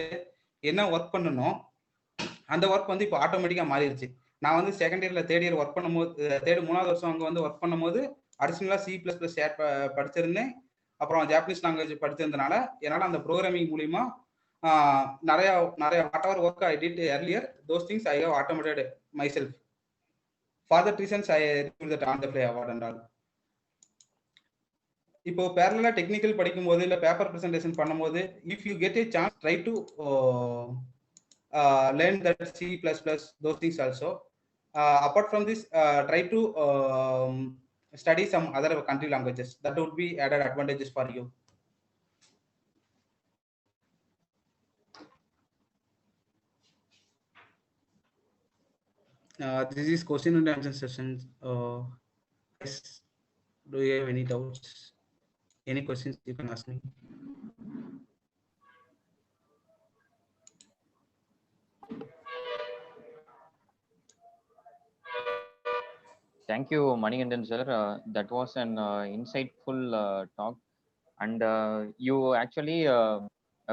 என்ன ஒர்க் பண்ணனோ அந்த ஒர்க் வந்து இப்போ ஆட்டோமேட்டிக்கா மாறிடுச்சு. நான் வந்து செகண்ட் இயர்ல தேர்ட் இயர் ஒர்க் பண்ணும்போது மூணாவது வருஷம் அங்கே வந்து ஒர்க் பண்ணும்போது அடிஷனலா C++ படிச்சிருந்தேன். அப்புறம் ஜாப்பனீஸ் லாங்குவேஜ் படிச்சிருந்தனால என்னால் அந்த ப்ரோக்ராமிங் மூலியமா நிறைய whatever work I did earlier those things I have automated myself. For that reasons I received that on the fly award and all. இப்போ பேரலா டெக்னிக்கல் படிக்கும் போது இல்ல பேப்பர் பிரசன்டேஷன் பண்ணும்போது if you get a chance try to learn that C++, those things also. Apart from this, try to study some other country languages. That would be added advantages for you. This is question and answer session. Yes. Do you have any doubts? Any questions you can ask me? Thank you, Manikandan sir. That was an insightful talk, and you actually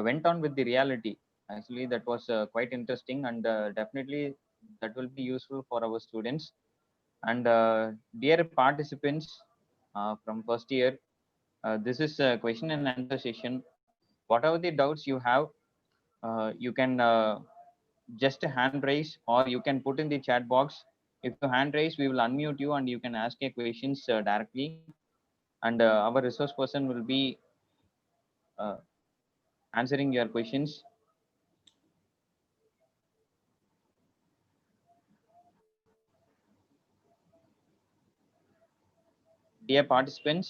went on with the reality. Actually, that was quite interesting, and definitely that will be useful for our students. And dear participants from first year, this is a question and answer session. Whatever the doubts you have, you can just hand raise, or you can put in the chat box. If you hand raise, we will unmute you and you can ask your questions directly, and our resource person will be answering your questions. Dear participants,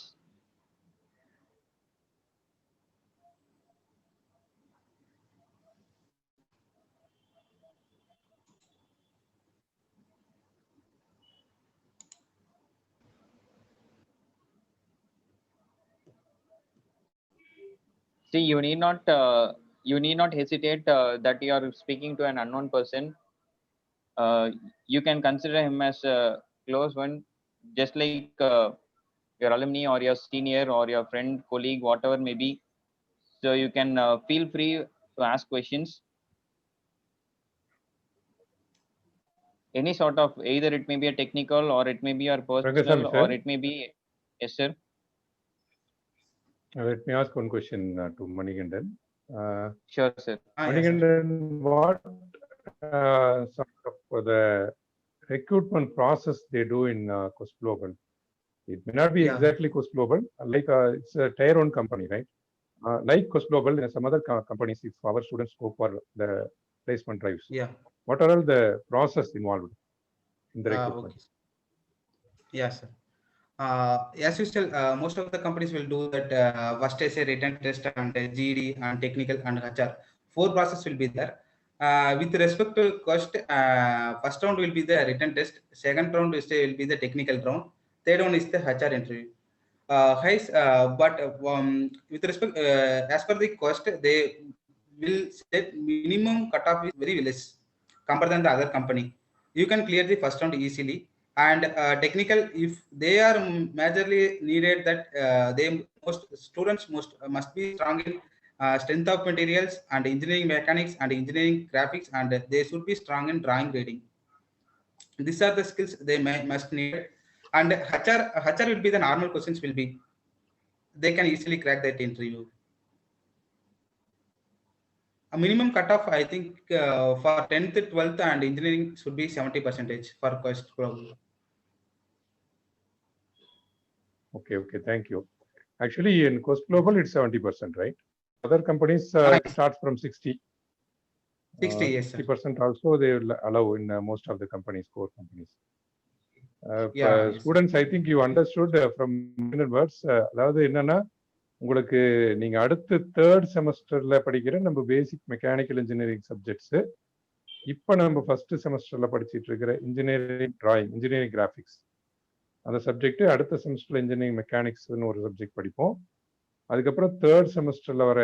see, you need not hesitate that you are speaking to an unknown person. You can consider him as a close one, just like your alumni or your senior or your friend, colleague, whatever may be. So you can feel free to ask questions. Any sort of, either it may be a technical, or it may be your personal, Rangasamy, sir. or it may be, yes sir. Let me ask one question to Manikandan. Sure sir. Manikandan, what sort of the recruitment process they do in Coast Global? It may not be exactly Coast Global, like it's a tier 1 company, right? Like Coast Global, there are some other companies, if our students go for the placement drives. Yeah. What are all the process involved in the recruitment? Okay. Yeah, sir. As usual, most of the companies will do that first essay, written test, and GED, and technical, and HR. 4 process will be there. With respect to cost, first round will be the written test, second round will be the technical round, third one is the HR interview. But with respect, as per the cost, they will set minimum cutoff is very less compared than the other company. You can clear the first round easily. And technical, if they are majorly needed, that students must be strong in strength of materials and engineering mechanics and engineering graphics, and they should be strong in drawing reading. These are the skills they must need. And HR will be the normal questions will be, they can easily crack that interview. A minimum cutoff, I think, for 10th, 12th, and engineering should be 70% for Coast Global. Okay, thank you. Actually, in Coast Global, it's 70%, right? Other companies it starts from 60. 60, yes, sir. 60% also they will allow in most of the companies, core companies. Yeah, yes, Students, I think you understood from words. அதாவது என்னன்னா உங்களுக்கு நீங்க அடுத்த தேர்ட் செமஸ்டர்ல படிக்கிற நம்ம பேசிக் மெக்கானிக்கல் இன்ஜினியரிங் சப்ஜெக்ட்ஸ் இப்ப நம்ம ஃபர்ஸ்ட் செமஸ்டர்ல படிச்சிட்டு இருக்கிற இன்ஜினியரிங் டிராயிங், இன்ஜினியரிங் கிராஃபிக்ஸ் அந்த சப்ஜெக்ட் அடுத்த செமஸ்டர்ல இன்ஜினியரிங் மெக்கானிக்ஸ்னு ஒரு சப்ஜெக்ட் படிப்போம். அதுக்கப்புறம் தேர்ட் செமஸ்டர்ல வர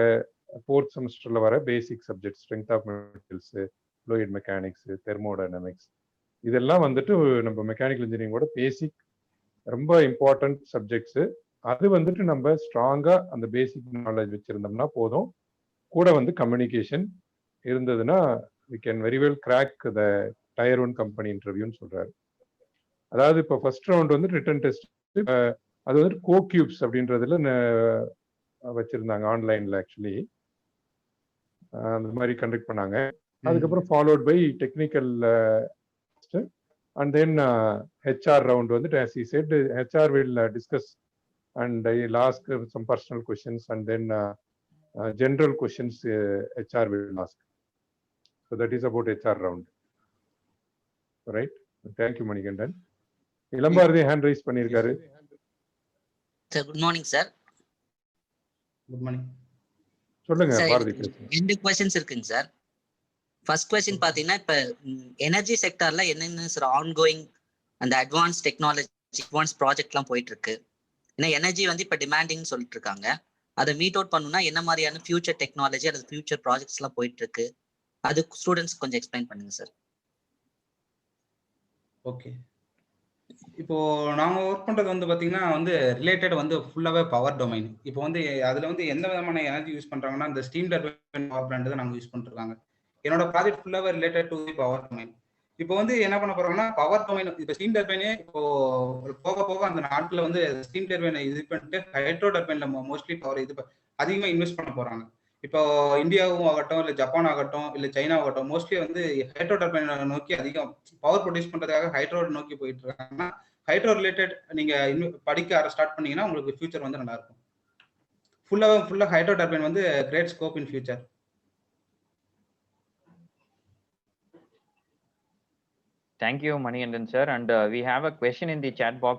ஃபோர்த் செமஸ்டர்ல வர basic subject strength of materials, fluid mechanics, thermodynamics இதெல்லாம் வந்துட்டு நம்ம மெக்கானிக்கல் இன்ஜினியரிங்கோட பேசிக் ரொம்ப இம்பார்ட்டன்ட் சப்ஜெக்ட்ஸ். அது வந்துட்டு நம்ம ஸ்ட்ராங்கா அந்த பேசிக் நாலேஜ் வச்சிருந்தோம்னா போதும். கூட வந்து கம்யூனிகேஷன் இருந்ததுன்னா we can very well crack the tier 1 company interviewன்னு சொல்றாரு. அதாவது இப்போ ஃபர்ஸ்ட் ரவுண்ட் வந்து ரிட்டன் டெஸ்ட், அது வந்து கோக்யூப்ஸ் அப்படின்றதுல வச்சிருந்தாங்க ஆன்லைன்ல. ஆக்சுவலி அந்த மாதிரி கண்டக்ட் பண்ணாங்க. அதுக்கப்புறம் followed by technical and then HR round வந்துட்டு as he said HR will discuss and I'll ask some personal questions and then general questions HR will ask. So that is about HR round. Right? Thank you, Manikandan. Ilambharathi hand raise பண்ணியிருக்காரு. Sir good morning sir. Good morning. சொல்லுங்க பாரதி. ரெண்டு क्वेश्चंस இருக்குங்க சார். ஃபர்ஸ்ட் क्वेश्चन பாத்தீங்கன்னா இப்ப எனர்ஜி செக்டார்ல என்னென்ன சார் ஆன்கோயிங் அந்த அட்வான்ஸ் டெக்னாலஜி அட்வான்ஸ் ப்ராஜெக்ட்லாம் போயிட்டு இருக்கு. ஏன்னா எனர்ஜி வந்து இப்ப டிமாண்டிங்னு சொல்லிட்டு இருக்காங்க. அதை மீட் அவுட் பண்ணணும்னா என்ன மாதிரியான ஃபியூச்சர் டெக்னாலஜி அல்லது ஃபியூச்சர் ப்ராஜெக்ட்ஸ் எல்லாம் போயிட்டு இருக்கு, அது ஸ்டூடெண்ட்ஸ் கொஞ்சம் எக்ஸ்பிளைன் பண்ணுங்க சார். ஓகே, இப்போ நாங்க ஒர்க் பண்றது வந்து பாத்தீங்கன்னா வந்து ரிலேட்டட் வந்து ஃபுல்லாவே பவர் டொமைன். இப்போ வந்து அதுல வந்து எந்த விதமான எனர்ஜி யூஸ் பண்றாங்கன்னா இந்த ஸ்டீம் டர்பைன் பவர் பிளான்ட் தான் நாங்க யூஸ் பண்ணிருக்காங்க. என்னோட ப்ராஜெக்ட் ஃபுல்லாவே related to the power domain. இப்போ வந்து என்ன பண்ண போறோம்னா பவர் டொமைன் இப்போ ஸ்டீம் டர்பைனே இப்போ போக போக அந்த நாட்டில் வந்து ஸ்டீம் டர்பைனை இது பண்ணிட்டு ஹைட்ரோ டர்பைன்ல மோஸ்ட்லி பவர் இது அதிகமாக இன்வெஸ்ட் பண்ண போறாங்க. இப்போ இந்தியாவும் ஆகட்டும், இல்லை ஜப்பான் ஆகட்டும், இல்லை சைனா ஆகட்டும், மோஸ்ட்லி வந்து ஹைட்ரோ டர்பைனை நோக்கி அதிகம் பவர் ப்ரொடியூஸ் பண்றதுக்காக ஹைட்ரோ நோக்கி போயிட்டு இருக்காங்கன்னா ஹைட்ரோ ரிலேட்டட் நீங்க படிக்க ஸ்டார்ட் பண்ணீங்கன்னா உங்களுக்கு ஃபியூச்சர் வந்து நல்லா இருக்கும். ஃபுல்லா ஹைட்ரோ டர்பைன் வந்து great scope in future. Thank you, Manikandan sir. And we have a question in the chat box.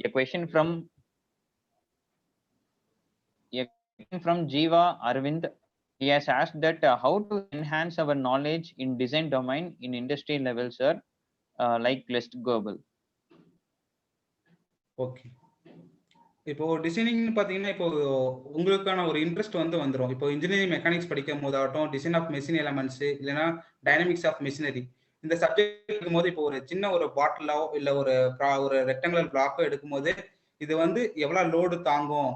A question from Jiva Arvind. He has asked that how to enhance our knowledge in design domain in industry level, sir, like Quest Global. Okay. இப்போ டிசைனிங் பார்த்தீங்கன்னா இப்போ உங்களுக்கான ஒரு இன்ட்ரெஸ்ட் வந்து வந்துடும். இப்போ இன்ஜினியரிங் மெக்கானிக்ஸ் படிக்கும் போதாகட்டும், டிசைன் ஆஃப் மெஷின் எலமெண்ட்ஸ் இல்லைன்னா டைனமிக்ஸ் ஆஃப் மெஷினரி இந்த சப்ஜெக்ட் இருக்கும்போது இப்போ ஒரு சின்ன ஒரு பாட்டிலோ இல்லை ஒரு ரெக்டாங்குலர் பிளாக்கோ எடுக்கும்போது இது வந்து எவ்வளோ லோடு தாங்கும்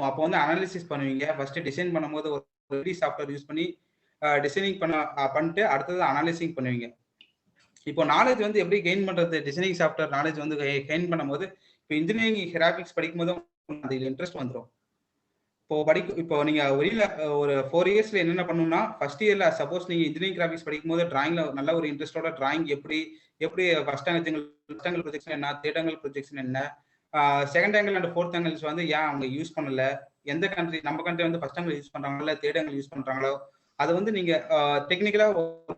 அப்போ வந்து அனாலிசிஸ் பண்ணுவீங்க. ஃபர்ஸ்ட் டிசைன் பண்ணும்போது ஒரு சாஃப்ட்வேர் யூஸ் பண்ணி டிசைனிங் பண்ணிட்டு அடுத்தது அனாலிசிங் பண்ணுவீங்க. இப்போ நாலேஜ் வந்து எப்படி கெயின் பண்றது, டிசைனிங் சாஃப்ட்வேர் நாலேஜ் வந்து கெயின் பண்ணும்போது இப்போ இன்ஜினியரிங் கிராஃபிக்ஸ் படிக்கும் போது அதில் இன்ட்ரெஸ்ட் வந்துடும். இப்போ நீங்க ஒரு 4 இயர்ஸ்ல என்னென்ன பண்ணணும்னா ஃபர்ஸ்ட் இயர்ல சப்போஸ் நீங்க இன்ஜினியரிங் கிராஃபிக்ஸ் படிக்கும் போது டிராயிங்ல நல்ல ஒரு இன்ட்ரெஸ்டோட டிராயிங் எப்படி ஃபர்ஸ்ட் ஆங்கிள் ப்ரொஜெக்ஷன் என்ன, தேர்ட் ஆங்கிள் ப்ரொஜெக்ஷன் என்ன, second angle and fourth angles வந்து ஏன் அவங்க யூஸ் பண்ணல, எந்த கண்ட்ரி நம்ம கண்ட்ரி வந்து ஃபர்ஸ்ட் ஆங்கிள் யூஸ் பண்றாங்களோ இல்லை தேர்ட் ஆங்கிள் யூஸ் பண்றாங்களோ அது வந்து நீங்க டெக்னிக்கலா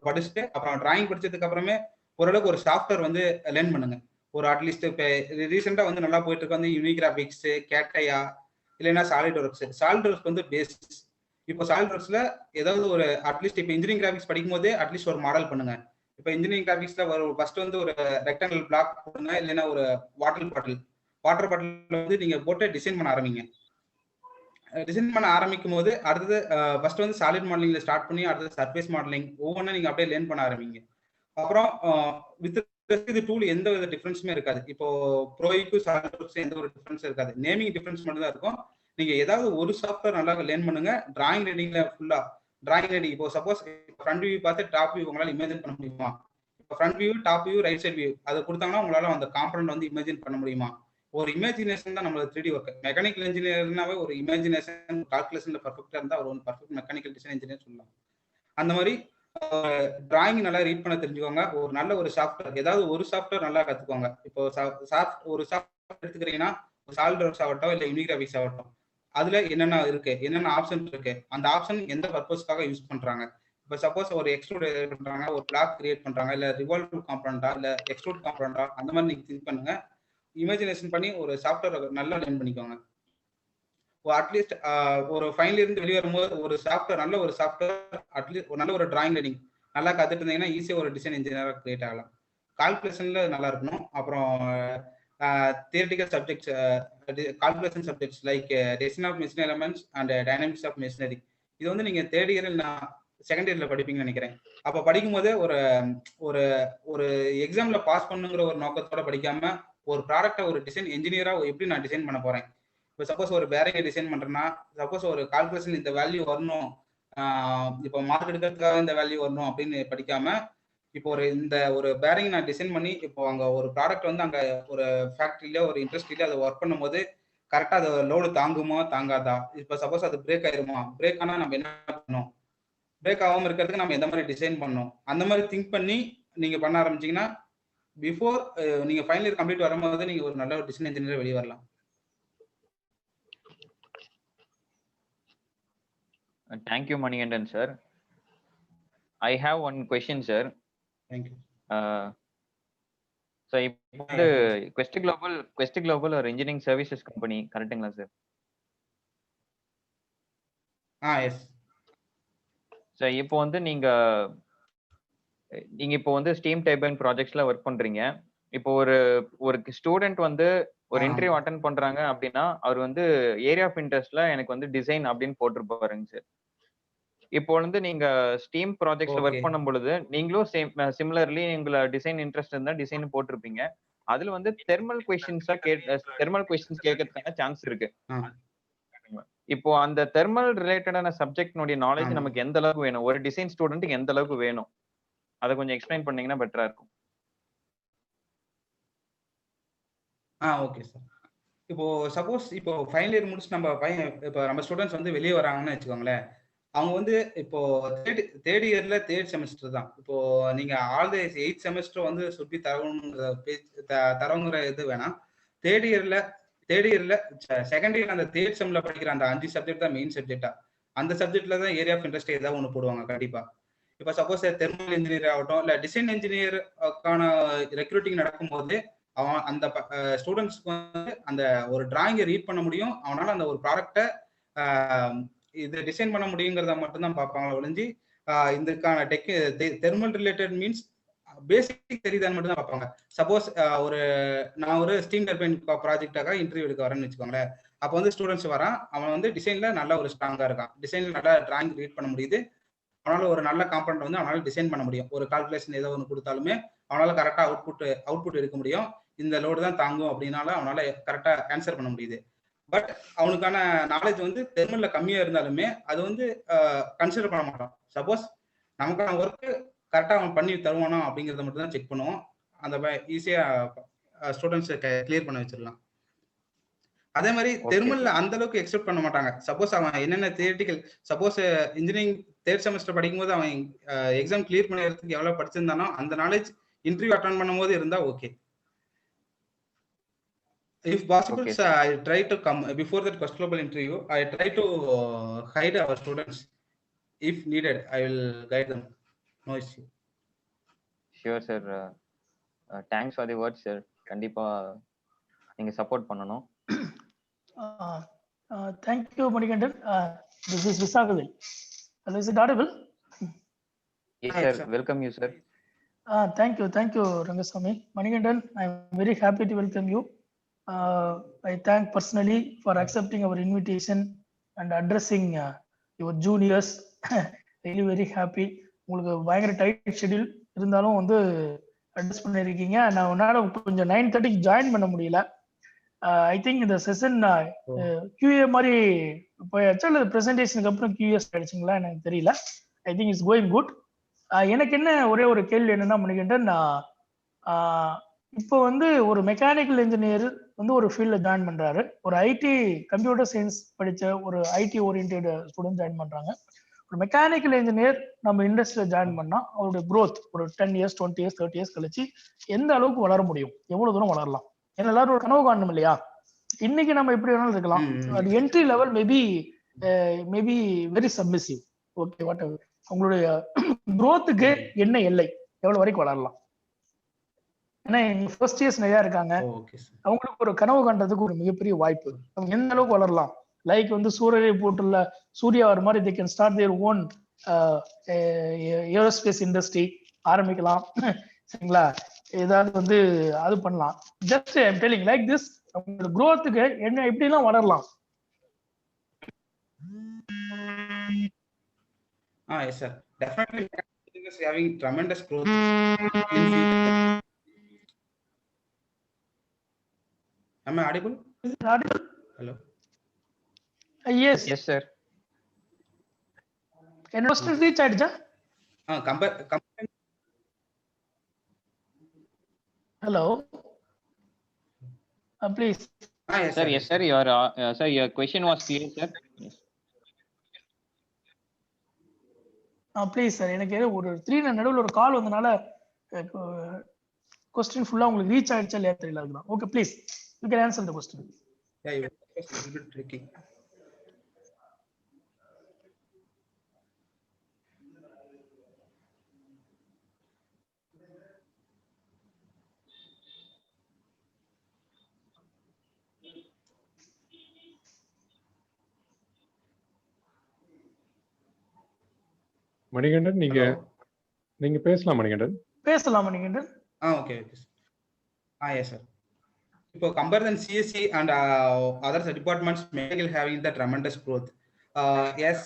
படிச்சுட்டு அப்புறம் டிராயிங் படிச்சதுக்கு அப்புறமே ஓரளவுக்கு ஒரு சாஃப்ட்வேர் வந்து லேர்ன் பண்ணுங்க. ஒரு அட்லீஸ்ட் இப்போ ரீசெண்டா வந்து நல்லா போயிட்டு இருக்க வந்து யூனிகிராபிக்ஸ், கேட்டையா இல்லைன்னா சாலிட் ஒர்க்ஸ் வந்து பேசிக்ஸ். இப்போ சாலிட் ஒர்க்ஸ்ல ஏதாவது ஒரு அட்லீஸ்ட் இப்போ இன்ஜினியரிங் கிராஃபிக்ஸ் படிக்கும் போதே அட்லீஸ்ட் ஒரு மாடல் பண்ணுங்க. இப்போ இன்ஜினியரிங் கிராஃபிக்ஸ்ல ஃபர்ஸ்ட் வந்து ஒரு ரெக்டாங்கிள் பிளாக் போடுங்க, இல்லைன்னா ஒரு வாட்டர் பாட்டில் வந்து நீங்க போட்டு டிசைன் பண்ண ஆரம்பிங்க. டிசைன் பண்ண ஆரம்பிக்கும் போது அடுத்தது ஃபர்ஸ்ட் வந்து சாலிட் மாடலிங்ல ஸ்டார்ட் பண்ணி அடுத்தது சர்ஃபேஸ் மாடலிங் ஒவ்வொன்றும் நீங்க அப்படியே லேர்ன் பண்ண ஆரம்பிங்க. அப்புறம் வித் இது டூல் எந்த வித டிஃபரன்ஸுமே இருக்காது. இப்போ ப்ரோய்க்கு சாலிட் எந்த ஒரு டிஃபரன்ஸ் இருக்காது, நேமிங் டிஃபரன்ஸ் மட்டும் தான் இருக்கும். நீங்க ஏதாவது ஒரு சாஃப்ட்வேர் நல்லா லேர்ன் பண்ணுங்க. டிராயிங் ரீடிங்ல ஃபுல்லா டிராயிங் ரீடிங் இப்போ சப்போஸ் ஃப்ரண்ட் வியூ பார்த்து டாப் வியூ உங்களால இமேஜின் பண்ண முடியுமா? இப்போ front view, top view, right side view அதை கொடுத்தாங்கன்னா உங்களால அந்த காம்பனன்ட் வந்து இமேஜின் பண்ண முடியுமா? ஒரு இமேஜினேஷன் தான் நம்மளோட 3D ஒர்க். மெக்கானிக்கல் இன்ஜினியர்னாவே ஒரு இமேஜினேஷன் கால்குலேஷன்ல பர்ஃபெக்டா இருந்தா ஒரு பர்ஃபெக்ட் மெக்கானிக்கல் டிசைன் இன்ஜினியர் சொல்லலாம். அந்த மாதிரி டிராயிங் நல்லா ரீட் பண்ண தெரிஞ்சுக்கோங்க. ஒரு நல்ல ஒரு சாஃப்ட்வேர், ஏதாவது ஒரு சாஃப்ட்வேர் நல்லா கத்துக்கோங்க. இப்போ ஒரு சாஃப்ட்வேர் எடுத்துக்கிறீங்கன்னா, சாலிட்வொர்க்ஸ் ஆகட்டும், இல்லை யூனிகிராபிக்ஸ் ஆகட்டும், அதுல என்னென்ன இருக்கு, என்னென்ன ஆப்ஷன் இருக்கு, அந்த ஆப்ஷன் எந்த பர்பஸ்க்காக யூஸ் பண்றாங்க. இப்போ சப்போஸ் ஒரு எக்ஸ்ட்ரூட் பண்றாங்க, ஒரு பிளாக் கிரியேட் பண்றாங்க, இல்ல ரிவால்வ் காம்பனண்டா, இல்ல எக்ஸ்ட்ரூட் காம்பனண்டா, அந்த மாதிரி நீங்க திங்க் பண்ணுங்க. இமேஜினேஷன் பண்ணி ஒரு சாஃப்ட்வேர் நல்லா லேர்ன் பண்ணிக்கோங்க. அட்லீஸ்ட் ஒரு ஃபைனல் இருந்து வெளியே வரும்போது ஒரு சாஃப்ட்வேர், நல்ல ஒரு சாஃப்ட்வேர், அட்லீஸ்ட் ஒரு நல்ல ஒரு டிராயிங் ரைட்டிங் நல்லா கத்துட்டு இருந்தீங்கன்னா ஈஸியாக ஒரு டிசைன் இன்ஜினியராக கிரியேட் ஆகலாம். கால்குலேஷன்ல நல்லா இருக்கணும். அப்புறம் theoretical subjects, calculation subjects like decision of machine elements and dynamics of machinery, இது வந்து நீங்க தேர்ட் இயர் நான் செகண்ட் இயர்ல படிப்பீங்கன்னு நினைக்கிறேன். அப்போ படிக்கும் போதே ஒரு ஒரு ஒரு எக்ஸாம்ல பாஸ் பண்ணுங்கிற ஒரு நோக்கத்தோட படிக்காம ஒரு ப்ராடக்டை ஒரு டிசைன் இன்ஜினியரா எப்படி நான் டிசைன் பண்ண போறேன். இப்போ சப்போஸ் ஒரு பேரிங்கை டிசைன் பண்றேன்னா, சப்போஸ் ஒரு கால்குலேஷன் இந்த வேல்யூ வரணும், இப்போ மார்க் எடுக்கிறதுக்காக இந்த வேல்யூ வரணும் அப்படின்னு படிக்காம, இப்போ ஒரு பேரிங் நான் டிசைன் பண்ணி, இப்போ அங்கே ஒரு ப்ராடக்ட் வந்து அங்கே ஒரு ஃபேக்ட்ரியில ஒரு இண்டஸ்ட்ரியில அதை ஒர்க் பண்ணும்போது கரெக்டாக அது லோடு தாங்குமா தாங்காதா, இப்போ சப்போஸ் அது பிரேக் ஆயிருமா, பிரேக் ஆனால் நம்ம என்ன பண்ணணும், பிரேக் ஆகாமல் இருக்கிறதுக்கு நம்ம எந்த மாதிரி டிசைன் பண்ணணும், அந்த மாதிரி திங்க் பண்ணி நீங்க பண்ண ஆரம்பிச்சீங்கன்னா பிஃபோர் நீங்க ஃபைனல் இயர் கம்ப்ளீட் வரும்போது நீங்க ஒரு நல்ல ஒரு டிசைன் இன்ஜினியர் வெளியே வரலாம். Thank you, Manikandan sir. I have one question, sir. Thank you. So, இப்போ Quest Global ஒரு engineering services company கரெக்ட்டுங்களா சார்? எஸ். ஸோ இப்போ வந்து நீங்க இப்போ வந்து ஸ்டீம் டர்பைன் ப்ராஜெக்ட்ஸ்ல ஒர்க் பண்றீங்க. இப்போ ஒரு ஸ்டூடெண்ட் வந்து ஒரு இன்டர்வியூ அட்டென்ட் பண்றாங்க அப்படின்னா அவர் வந்து ஏரியா ஆஃப் இன்ட்ரெஸ்ட்ல எனக்கு வந்து டிசைன் அப்படின்னு போட்டிருப்பாருங்க சார். இப்போ வந்து நீங்க ஸ்டீம் ப்ராஜெக்ட்ஸ்ல ஒர்க் பண்ணும் பொழுது நீங்களும் சிமிலர்லி உங்களை டிசைன் இன்ட்ரெஸ்ட் இருந்தா டிசைன் போட்டிருப்பீங்க. அதுல வந்து தெர்மல் கொஸ்டின்ஸ் கேட்கறதுக்கான சான்ஸ் இருக்கு. இப்போ அந்த தெர்மல் ரிலேட்டடான சப்ஜெக்ட்னுடைய நாலேஜ் நமக்கு எந்த அளவுக்கு வேணும், ஒரு டிசைன் ஸ்டூடெண்ட்டுக்கு எந்த அளவுக்கு வேணும், அதை கொஞ்சம் எக்ஸ்பிளைன் பண்ணீங்கன்னா பெட்டரா இருக்கும். Okay sir. இப்போ சப்போஸ் இப்போ ஃபைனல் இயர் முடிச்சு நம்ம ஸ்டூடெண்ட்ஸ் வந்து வெளியே வராங்கன்னு வச்சுக்கோங்களேன். அவங்க வந்து இப்போ தேர்ட் இயர்ல தேர்ட் செமஸ்டர் தான். இப்போ நீங்க ஆல் தி 8th செமஸ்டர் வந்து சுற்றி தரவுங்கிற இது வேணாம். தேர்ட் இயர்ல செகண்ட் இயர் அந்த தேர்ட் செம்ல படிக்கிற அந்த 5 சப்ஜெக்ட் தான் மெயின் சப்ஜெக்டா. அந்த சப்ஜெக்ட்ல தான் ஏரியா ஆஃப் இன்ட்ரெஸ்ட் ஏதாவது ஒன்று போடுவாங்க கண்டிப்பா. இப்போ சப்போஸ் தெர்மல் இன்ஜினியர் ஆகட்டும், இல்லை டிசைன் இன்ஜினியருக்கான ரெக்ரூட்டிங் நடக்கும்போது அவன் அந்த ஸ்டூடெண்ட்ஸ்க்கு வந்து அந்த ஒரு டிராயிங்கை ரீட் பண்ண முடியும், அவனால அந்த ஒரு ப்ராடக்டை இது டிசைன் பண்ண முடியுங்கிறத மட்டும்தான் பார்ப்பாங்க ஒழிஞ்சு இதுக்கான தெர்மல் ரிலேட்டட் மீன்ஸ் பேசிக் தெரியுதான்னு மட்டும் தான் பார்ப்பாங்க. சப்போஸ் நான் ஒரு ஸ்டீம் டர்பைன் ப்ராஜெக்டாக இன்டர்வியூ எடுக்க வரேன்னு வச்சுக்கோங்களேன். அப்போ வந்து ஸ்டூடெண்ட்ஸ் வரான், அவன் வந்து டிசைன்ல நல்ல ஒரு ஸ்ட்ராங்கா இருக்கான், டிசைன்ல நல்லா டிராயிங் ரீட் பண்ண முடியுது, அவனால ஒரு நல்ல காம்பனண்ட் வந்து அவனால டிசைன் பண்ண முடியும். ஒரு கால்குலேஷன் ஏதோ ஒன்று கொடுத்தாலுமே அவனால கரெக்டா அவுட்புட் எடுக்க முடியும். இந்த லோடு தான் தாங்கும் அப்படின்னால அவனால கரெக்டா ஆன்சர் பண்ண முடியுது. பட் அவனுக்கான நாலேஜ் வந்து தெர்மல்ல கம்மியா இருந்தாலுமே அது வந்து கன்சிடர் பண்ண மாட்டான். சப்போஸ் நமக்கான ஒர்க்கு கரெக்டா அவன் பண்ணி தருவானோ அப்படிங்கிறத மட்டும் தான் செக் பண்ணுவோம். அந்த ஈஸியா ஸ்டூடெண்ட்ஸ் கிளியர் பண்ண வச்சிடலாம். அதே மாதிரி தெர்மல்ல அந்த அளவுக்கு எக்ஸ்பெக்ட் பண்ண மாட்டாங்க. சப்போஸ் அவன் என்னென்ன theoretical, suppose engineering third semester படிக்கும்போது அவன் எக்ஸாம் கிளியர் பண்ணுறதுக்கு எவ்வளவு படிச்சிருந்தானோ அந்த நாலேஜ் இன்டர்வியூ அட்டெண்ட் பண்ணும்போது இருந்தா okay. If possible, okay, sir, I try to come before that Quest Global interview. I try to hide our students. If needed, I will guide them. No issue. Sure, sir. Thanks for the words, sir. கண்டிப்பா நீங்க சப்போர்ட் பண்ணணும். Thank you, Manikandan. This is Visakavil. Hello, is it audible? Yes, sir. Welcome you, sir. Thank you, Rangasamy. Manikandan, I am very happy to welcome you. I thank personally for accepting our invitation and addressing your juniors. Really very happy. உங்களுக்கு பயங்கர டைட் ஷெட்யூல் இருந்தாலும் வந்து அட்ஜஸ்ட் பண்ணிருக்கீங்க. நான் உன்னால கொஞ்சம் 9:30 ஜாயின் பண்ண முடியல. ஐ திங்க் இந்த செஷன் QA மாதிரி போயாச்சா இல்லை ப்ரெசன்டேஷனுக்கு அப்புறம் QS ஆயிடுச்சுங்களா எனக்கு தெரியல. I think it's going good. எனக்கு என்ன ஒரே ஒரு கேள்வி என்னன்னா மணிகண்டன், இப்போ வந்து ஒரு மெக்கானிக்கல் இன்ஜினியர் வந்து ஒரு ஃபீல்டில் ஜாயின் பண்றாரு, ஒரு ஐடி கம்ப்யூட்டர் சயின்ஸ் படித்த ஒரு ஐடி ஓரியன்டட் ஸ்டூடெண்ட் ஜாயின் பண்றாங்க, ஒரு மெக்கானிக்கல் இன்ஜினியர் நம்ம இண்டஸ்ட்ரியில ஜாயின் பண்ணா அவருடைய growth ஒரு 10 இயர்ஸ் 20 இயர்ஸ் 30 இயர்ஸ் கழிச்சு எந்த அளவுக்கு வளர முடியும், எவ்வளவு தூரம் வளரலாம். ஏன்னா எல்லாரும் ஒரு கனவு காணணும் இல்லையா? இன்னைக்கு நம்ம எப்படி வேணாலும் இருக்கலாம். அது entry level maybe very submissive. Okay, whatever உங்களுடைய growthக்கு என்ன எல்லை, எவ்வளவு வரைக்கும் வளரலாம். ஏன்னா ஃபர்ஸ்ட் இயர்ஸ் நிறைய இருக்காங்க, அவங்களுக்கு ஒரு கனவு காண்றதுக்கு ஒரு மிகப்பெரிய வாய்ப்பு. அவங்க எந்த அளவுக்கு வளரலாம், லைக் வந்து சூரியனை போட்டுள்ள சூர்யா ஒரு மாதிரி they can start their own aerospace industry ஆரம்பிக்கலாம். சரிங்களா? ஏதாவது வந்து அது பண்ணலாம். Just I am telling like this, அவங்களோட growthக்கு என்ன எப்படிலாம் வளரலாம். Yes sir, definitely is having tremendous growth in am I audible? Hello? Yes sir. என்ன question reach ஆயிடுச்சா? Hello, please. Yes sir, your question was clear sir. Yes. Please sir, எனக்கு ஒரு 3 நடுவில் ஒரு கால் வந்தனால கொஸ்டின் ஃபுல்லா உங்களுக்கு ரீச் ஆயிடுச்சா இல்லையா தெரியல. அதுதான். Okay, please you can answer the question. Yeah, you was a little bit tricky. Manikandan, நீங்க பேசலாம் மணிகண்டன். Okay. Yes sir. இப்போ compare than CSC and other departments mechanical having the tremendous growth. Yes,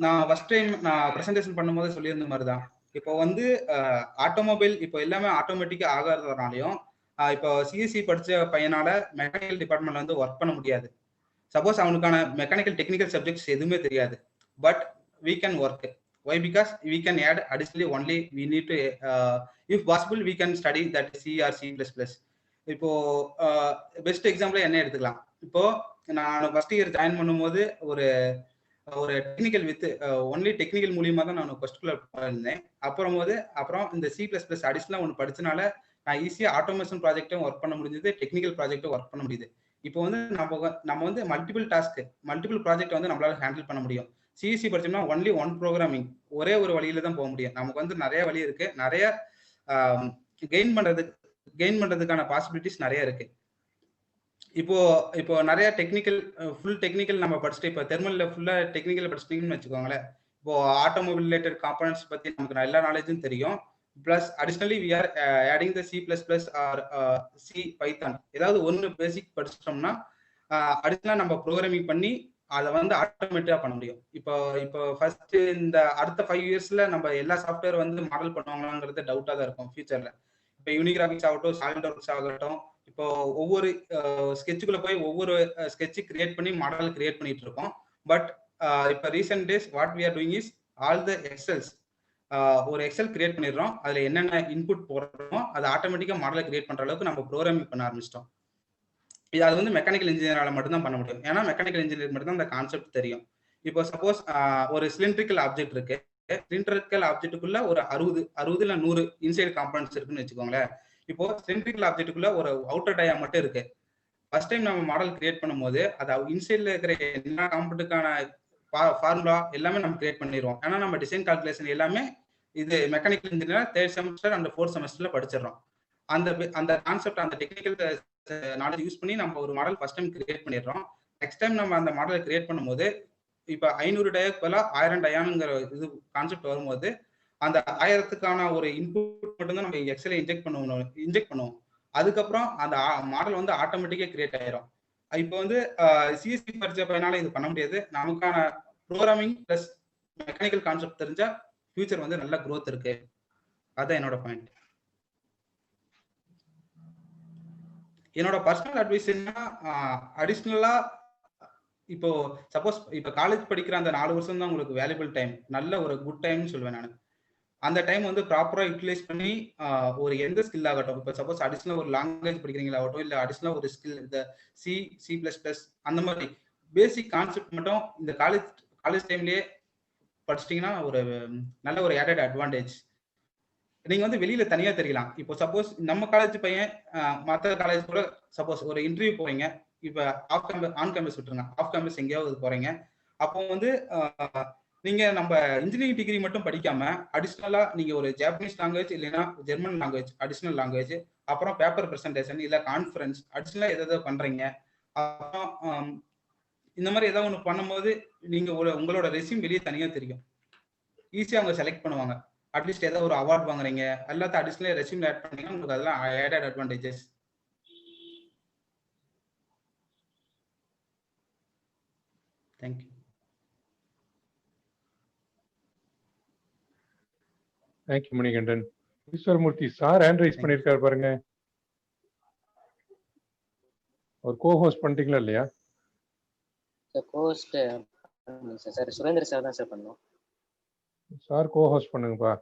நான் ஃபர்ஸ்ட் டைம் நான் பிரசன்டேஷன் பண்ணும்போது சொல்லியிருந்த மாதிரி தான். இப்போ வந்து ஆட்டோமொபைல் இப்போ எல்லாமே ஆட்டோமேட்டிக்கா ஆகாததுனாலையும் இப்போ சிஎஸ்சி படிச்ச பையனால மெக்கானிக்கல் டிபார்ட்மெண்ட்ல வந்து ஒர்க் பண்ண முடியாது. சப்போஸ் அவனுக்கான மெக்கானிக்கல் டெக்னிக்கல் சப்ஜெக்ட்ஸ் எதுவுமே தெரியாது, but we can work. Why? Because we can add additionally only we need to if possible we can study that C or C++. இப்போ பெஸ்ட் எக்ஸாம்பிள் என்ன எடுத்துக்கலாம். இப்போ நான் ஃபர்ஸ்ட் இயர் ஜாயின் பண்ணும்போது ஒரு டெக்னிக்கல் வித் ஒன்லி டெக்னிக்கல் மூலியமா தான் நான் ஃபர்ஸ்ட்குள்ள இருந்தேன். அப்புறம் இந்த C++ அடிஷனலா ஒன்று படிச்சனால நான் ஈஸியா ஆட்டோமேஷன் ப்ராஜெக்டும் ஒர்க் பண்ண முடிஞ்சது, டெக்னிக்கல் ப்ராஜெக்டும் ஒர்க் பண்ண முடியுது. இப்போ வந்து நம்ம வந்து மல்டிபிள் ப்ராஜெக்ட் வந்து நம்மளால ஹேண்டில் பண்ண முடியும். சிஎஸ்சி படிச்சோம்னா ஒன்லி ஒன் ப்ரோக்ராமிங், ஒரே ஒரு வழியில தான் போக முடியும். நமக்கு வந்து நிறைய வழி இருக்கு, நிறைய கெயின் பண்றதுக்கான பாசிபிலிட்டிஸ் நிறைய இருக்கு. இப்போ நிறைய ஃபுல் டெக்னிக்கல் நம்ம படிச்சுட்டு இப்போ தெர்மல்ல ஃபுல்லா டெக்னிக்கல் படிச்சிட்டீங்கன்னு வச்சுக்கோங்களேன். இப்போ ஆட்டோமொபைல் ரிலேட்டட் காம்பனன்ட்ஸ் பத்தி நமக்கு எல்லா நாலேஜும் தெரியும். Plus additionally we are adding the C++ or C Python ஏதாவது ஒன்று பேசிக் படிச்சிட்டோம்னா அடிஷனலா நம்ம ப்ரோக்ராமிங் பண்ணி அதை வந்து ஆட்டோமேட்டிக்கா பண்ண முடியும். இப்போ ஃபர்ஸ்ட் இந்த அடுத்த 5 இயர்ஸ்ல நம்ம எல்லா சாஃப்ட்வேர் வந்து மாடல் பண்ணுவாங்களாங்கிறது டவுட்டா தான் இருக்கும் ஃபியூச்சர்ல. இப்போ யூனிகிராபிக்ஸ் ஆகட்டும், சாலிட்வொர்க்ஸ் ஆகட்டும், இப்போ ஒவ்வொரு ஸ்கெட்சுக்குள்ள போய் ஒவ்வொரு ஸ்கெட்ச் கிரியேட் பண்ணி மாடல் கிரியேட் பண்ணிட்டு இருக்கோம். பட் இப்போ recent days what we are doing is all the excels ஒரு எக்ஸல் கிரியேட் பண்ணிடுறோம். அதுல என்னென்ன இன்புட் போடுறோமோ அதை ஆட்டோமேட்டிக்கா மாடலை கிரியேட் பண்ற அளவுக்கு நம்ம ப்ரோக்ராமிங் பண்ண ஆரம்பிச்சிட்டோம். அது வந்து மெக்கானிக்கல் இன்ஜினியரால மட்டும்தான் பண்ண முடியும். ஏன்னா மெக்கானிக்கல் இன்ஜினியர் மட்டும் தான் அந்த கான்செப்ட் தெரியும். இப்போ சப்போஸ் ஒரு சிலிண்ட்ரிக்கல் ஆப்ஜெக்ட் இருக்கு, சிலிண்ட்ரிக்கல் ஆப்ஜெக்ட்டுக்குள்ள ஒரு 60 இல்ல 100 இன்சைட் காம்பனன்ட்ஸ் இருக்குன்னு வச்சுக்கோங்களேன். இப்போ சிலிண்ட்ரிக்கல் ஆப்ஜெக்ட்டுக்குள்ள ஒரு அவுட்டர் டயா மட்டும் இருக்கு. ஃபர்ஸ்ட் டைம் நம்ம மாடல் கிரியேட் பண்ணும்போது அது இன்சைட்ல இருக்கிற எல்லா காம்பனன்ட்டுக்கான ஃபார்முலா எல்லாமே நம்ம கிரியேட் பண்ணிடுவோம். ஏன்னா நம்ம டிசைன் கால்குலேஷன் எல்லாமே இது mechanical engineer 3rd semester and 4th செமஸ்டர்ல படிச்சிடறோம். அந்த கான்செப்ட் அந்த டெக்னிக்கல் நாலேஜ் யூஸ் பண்ணி நம்ம ஒரு மாடல் ஃபர்ஸ்ட் டைம் கிரியேட் பண்ணிடுறோம். நெக்ஸ்ட் டைம் நம்ம அந்த மாடலை கிரியேட் பண்ணும்போது இப்போ 500 டயாக்கு பதிலாக 1000 டயானுங்கிற இது கான்செப்ட் வரும்போது அந்த 1000த்துக்கான ஒரு இன்புட் மட்டும்தான் நம்ம எக்ஸலை இன்ஜெக்ட் பண்ணுவோம். அதுக்கப்புறம் அந்த மாடல் வந்து ஆட்டோமேட்டிக்கா கிரியேட் ஆயிரும். இப்போ வந்து சிஎஸ்சி படிச்ச பையனால இது பண்ண முடியாது. நமக்கான ப்ரோக்ராமிங் பிளஸ் மெக்கானிக்கல் கான்செப்ட் தெரிஞ்சா ஃபியூச்சர் வந்து நல்ல க்ரோத் இருக்கு. அதான் என்னோட பாயிண்ட். என்னோட பர்சனல் அட்வைஸ் என்ன, அடிஷ்னலா இப்போ சப்போஸ் இப்போ காலேஜ் படிக்கிற அந்த 4 வருஷம் தான் உங்களுக்கு வேல்யூபிள் டைம், நல்ல ஒரு குட் டைம்னு சொல்லுவேன் நான். அந்த டைம் வந்து ப்ராப்பரா யூட்டிலைஸ் பண்ணி ஒரு எந்த ஸ்கில் ஆகட்டும், இப்போ சப்போஸ் அடிஷ்னல் ஒரு லாங்குவேஜ் படிக்கிறீங்களாகட்டும், இல்லை அடிஷ்னல் ஒரு ஸ்கில் இந்த C++ அந்த மாதிரி பேசிக் கான்செப்ட் மட்டும் இந்த காலேஜ் டைம்லயே படிச்சிட்டிங்கன்னா ஒரு நல்ல ஒரு ஆடட் அட்வான்டேஜ். நீங்க வந்து வெளியில தனியா தெரியலாம். இப்போ சப்போஸ் நம்ம காலேஜ் பையன் மற்ற காலேஜ் கூட சப்போஸ் ஒரு இன்டர்வியூ போறீங்க. இப்ப ஆன் கேம்பஸ் விட்டுருங்க, ஆஃப் கேம்பஸ் எங்கேயாவது போறீங்க. அப்போ வந்து நீங்க நம்ம இன்ஜினியரிங் டிகிரி மட்டும் படிக்காம அடிஷ்னலா நீங்க ஒரு ஜாப்பனீஸ் லாங்குவேஜ் இல்லைன்னா ஜெர்மன் லாங்குவேஜ், அடிஷ்னல் லாங்குவேஜ், அப்புறம் பேப்பர் பிரசன்டேஷன் இல்ல கான்ஃபரன்ஸ் அடிஷ்னலா எதாவது பண்றீங்க. அப்புறம் இந்த மாதிரி ஏதாவது ஒன்று பண்ணும்போது நீங்க உங்களோட ரெஸ்யூம் வெளியே தனியா தெரியும். ஈஸியா அவங்க செலக்ட் பண்ணுவாங்க. அட்லீஸ்ட் ஏதாவது ஒரு அவார்ட் வாங்குறீங்க, எல்லாத்தையும் அடிஷ்னலா ரெஸ்யூம் ஆட் பண்ணீங்கன்னா உங்களுக்கு அதெல்லாம் added advantages. Thank you. Thank you Manikandan. Eswaramoorthy sir hand raise பண்ணியிருக்காரு பாருங்க. ஒரு கோ-ஹோஸ்ட் பண்ணிட்டீங்களா இல்லையா? கோஹோஸ்ட் சார் சுரேந்திர சார் தான் சார் பண்ணோம். சார் கோ-ஹோஸ்ட் பண்ணுங்கப்பா.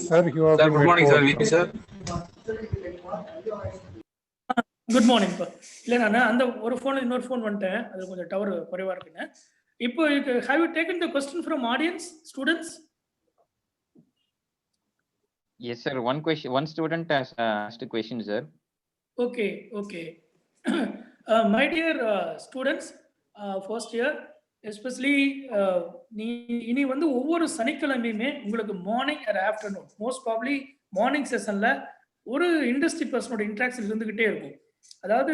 Sir, you have been good morning, sir. made VP, sir. Good morning. இல்லை நான் அந்த ஒரு ஃபோன் இன்னொரு ஃபோன் வந்துட்டேன், அது கொஞ்சம் டவர் குறைவா இருக்குன்னு. இப்போ have you taken the question from audience students? Yes, sir. One student has asked a question, sir. Okay. My dear students, first year, especially நீ இனி வந்து ஒவ்வொரு சனிக்கிழமையுமே உங்களுக்கு morning or afternoon, most probably morning செஷன்ல ஒரு இண்டஸ்ட்ரி பர்சனோட இன்ட்ராக்ஷன் இருந்துகிட்டே இருக்கும். அதாவது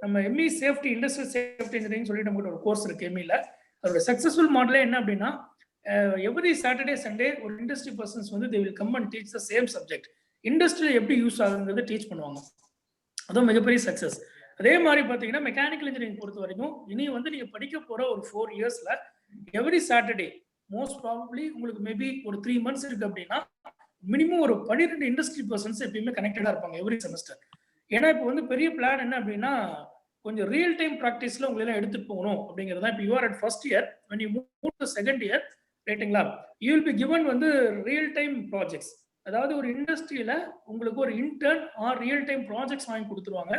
நம்ம ME safety, industrial safety engineering சொல்லிட்டு நம்மகிட்ட ஒரு கோர்ஸ் இருக்கு எம்இல. அதோட சக்சஸ்ஃபுல் மாடலே என்ன அப்படின்னா, எவ்ரி சாட்டர்டே சண்டே ஒரு இண்டஸ்ட்ரி பர்சன்ஸ் வந்து they will come and teach the same subject. இண்டஸ்ட்ரியில் எப்படி யூஸ் ஆகுங்கிறத டீச் பண்ணுவாங்க. அதுவும் மிகப்பெரிய சக்சஸ். அதே மாதிரி பார்த்தீங்கன்னா மெக்கானிக்கல் இன்ஜினியரிங் பொறுத்த வரைக்கும் இனி வந்து நீங்கள் படிக்க போகிற ஒரு 4 இயர்ஸில் எவ்ரி சாட்டர்டே மோஸ்ட் ப்ராபப்லி உங்களுக்கு மேபி ஒரு 3 months இருக்கு அப்படின்னா மினிமம் ஒரு 12 இண்டஸ்ட்ரி பர்சன்ஸ் எப்பயுமே கனெக்டடாக இருப்பாங்க எவ்ரி செமஸ்டர். ஏன்னா இப்போ வந்து பெரிய பிளான் என்ன அப்படின்னா, கொஞ்சம் ரியல் டைம் ப்ராக்டிஸில் உங்களெல்லாம் எடுத்துகிட்டு போகணும் அப்படிங்கிறது தான். இப்போ you're at first year, when you move to second year, ரைட்டுங்களா, யூ வில் பி கிவன் வந்து ரியல் டைம் ப்ராஜெக்ட்ஸ். அதாவது ஒரு இண்டஸ்ட்ரியில் உங்களுக்கு ஒரு intern or real time projects வாங்கி கொடுத்துருவாங்க.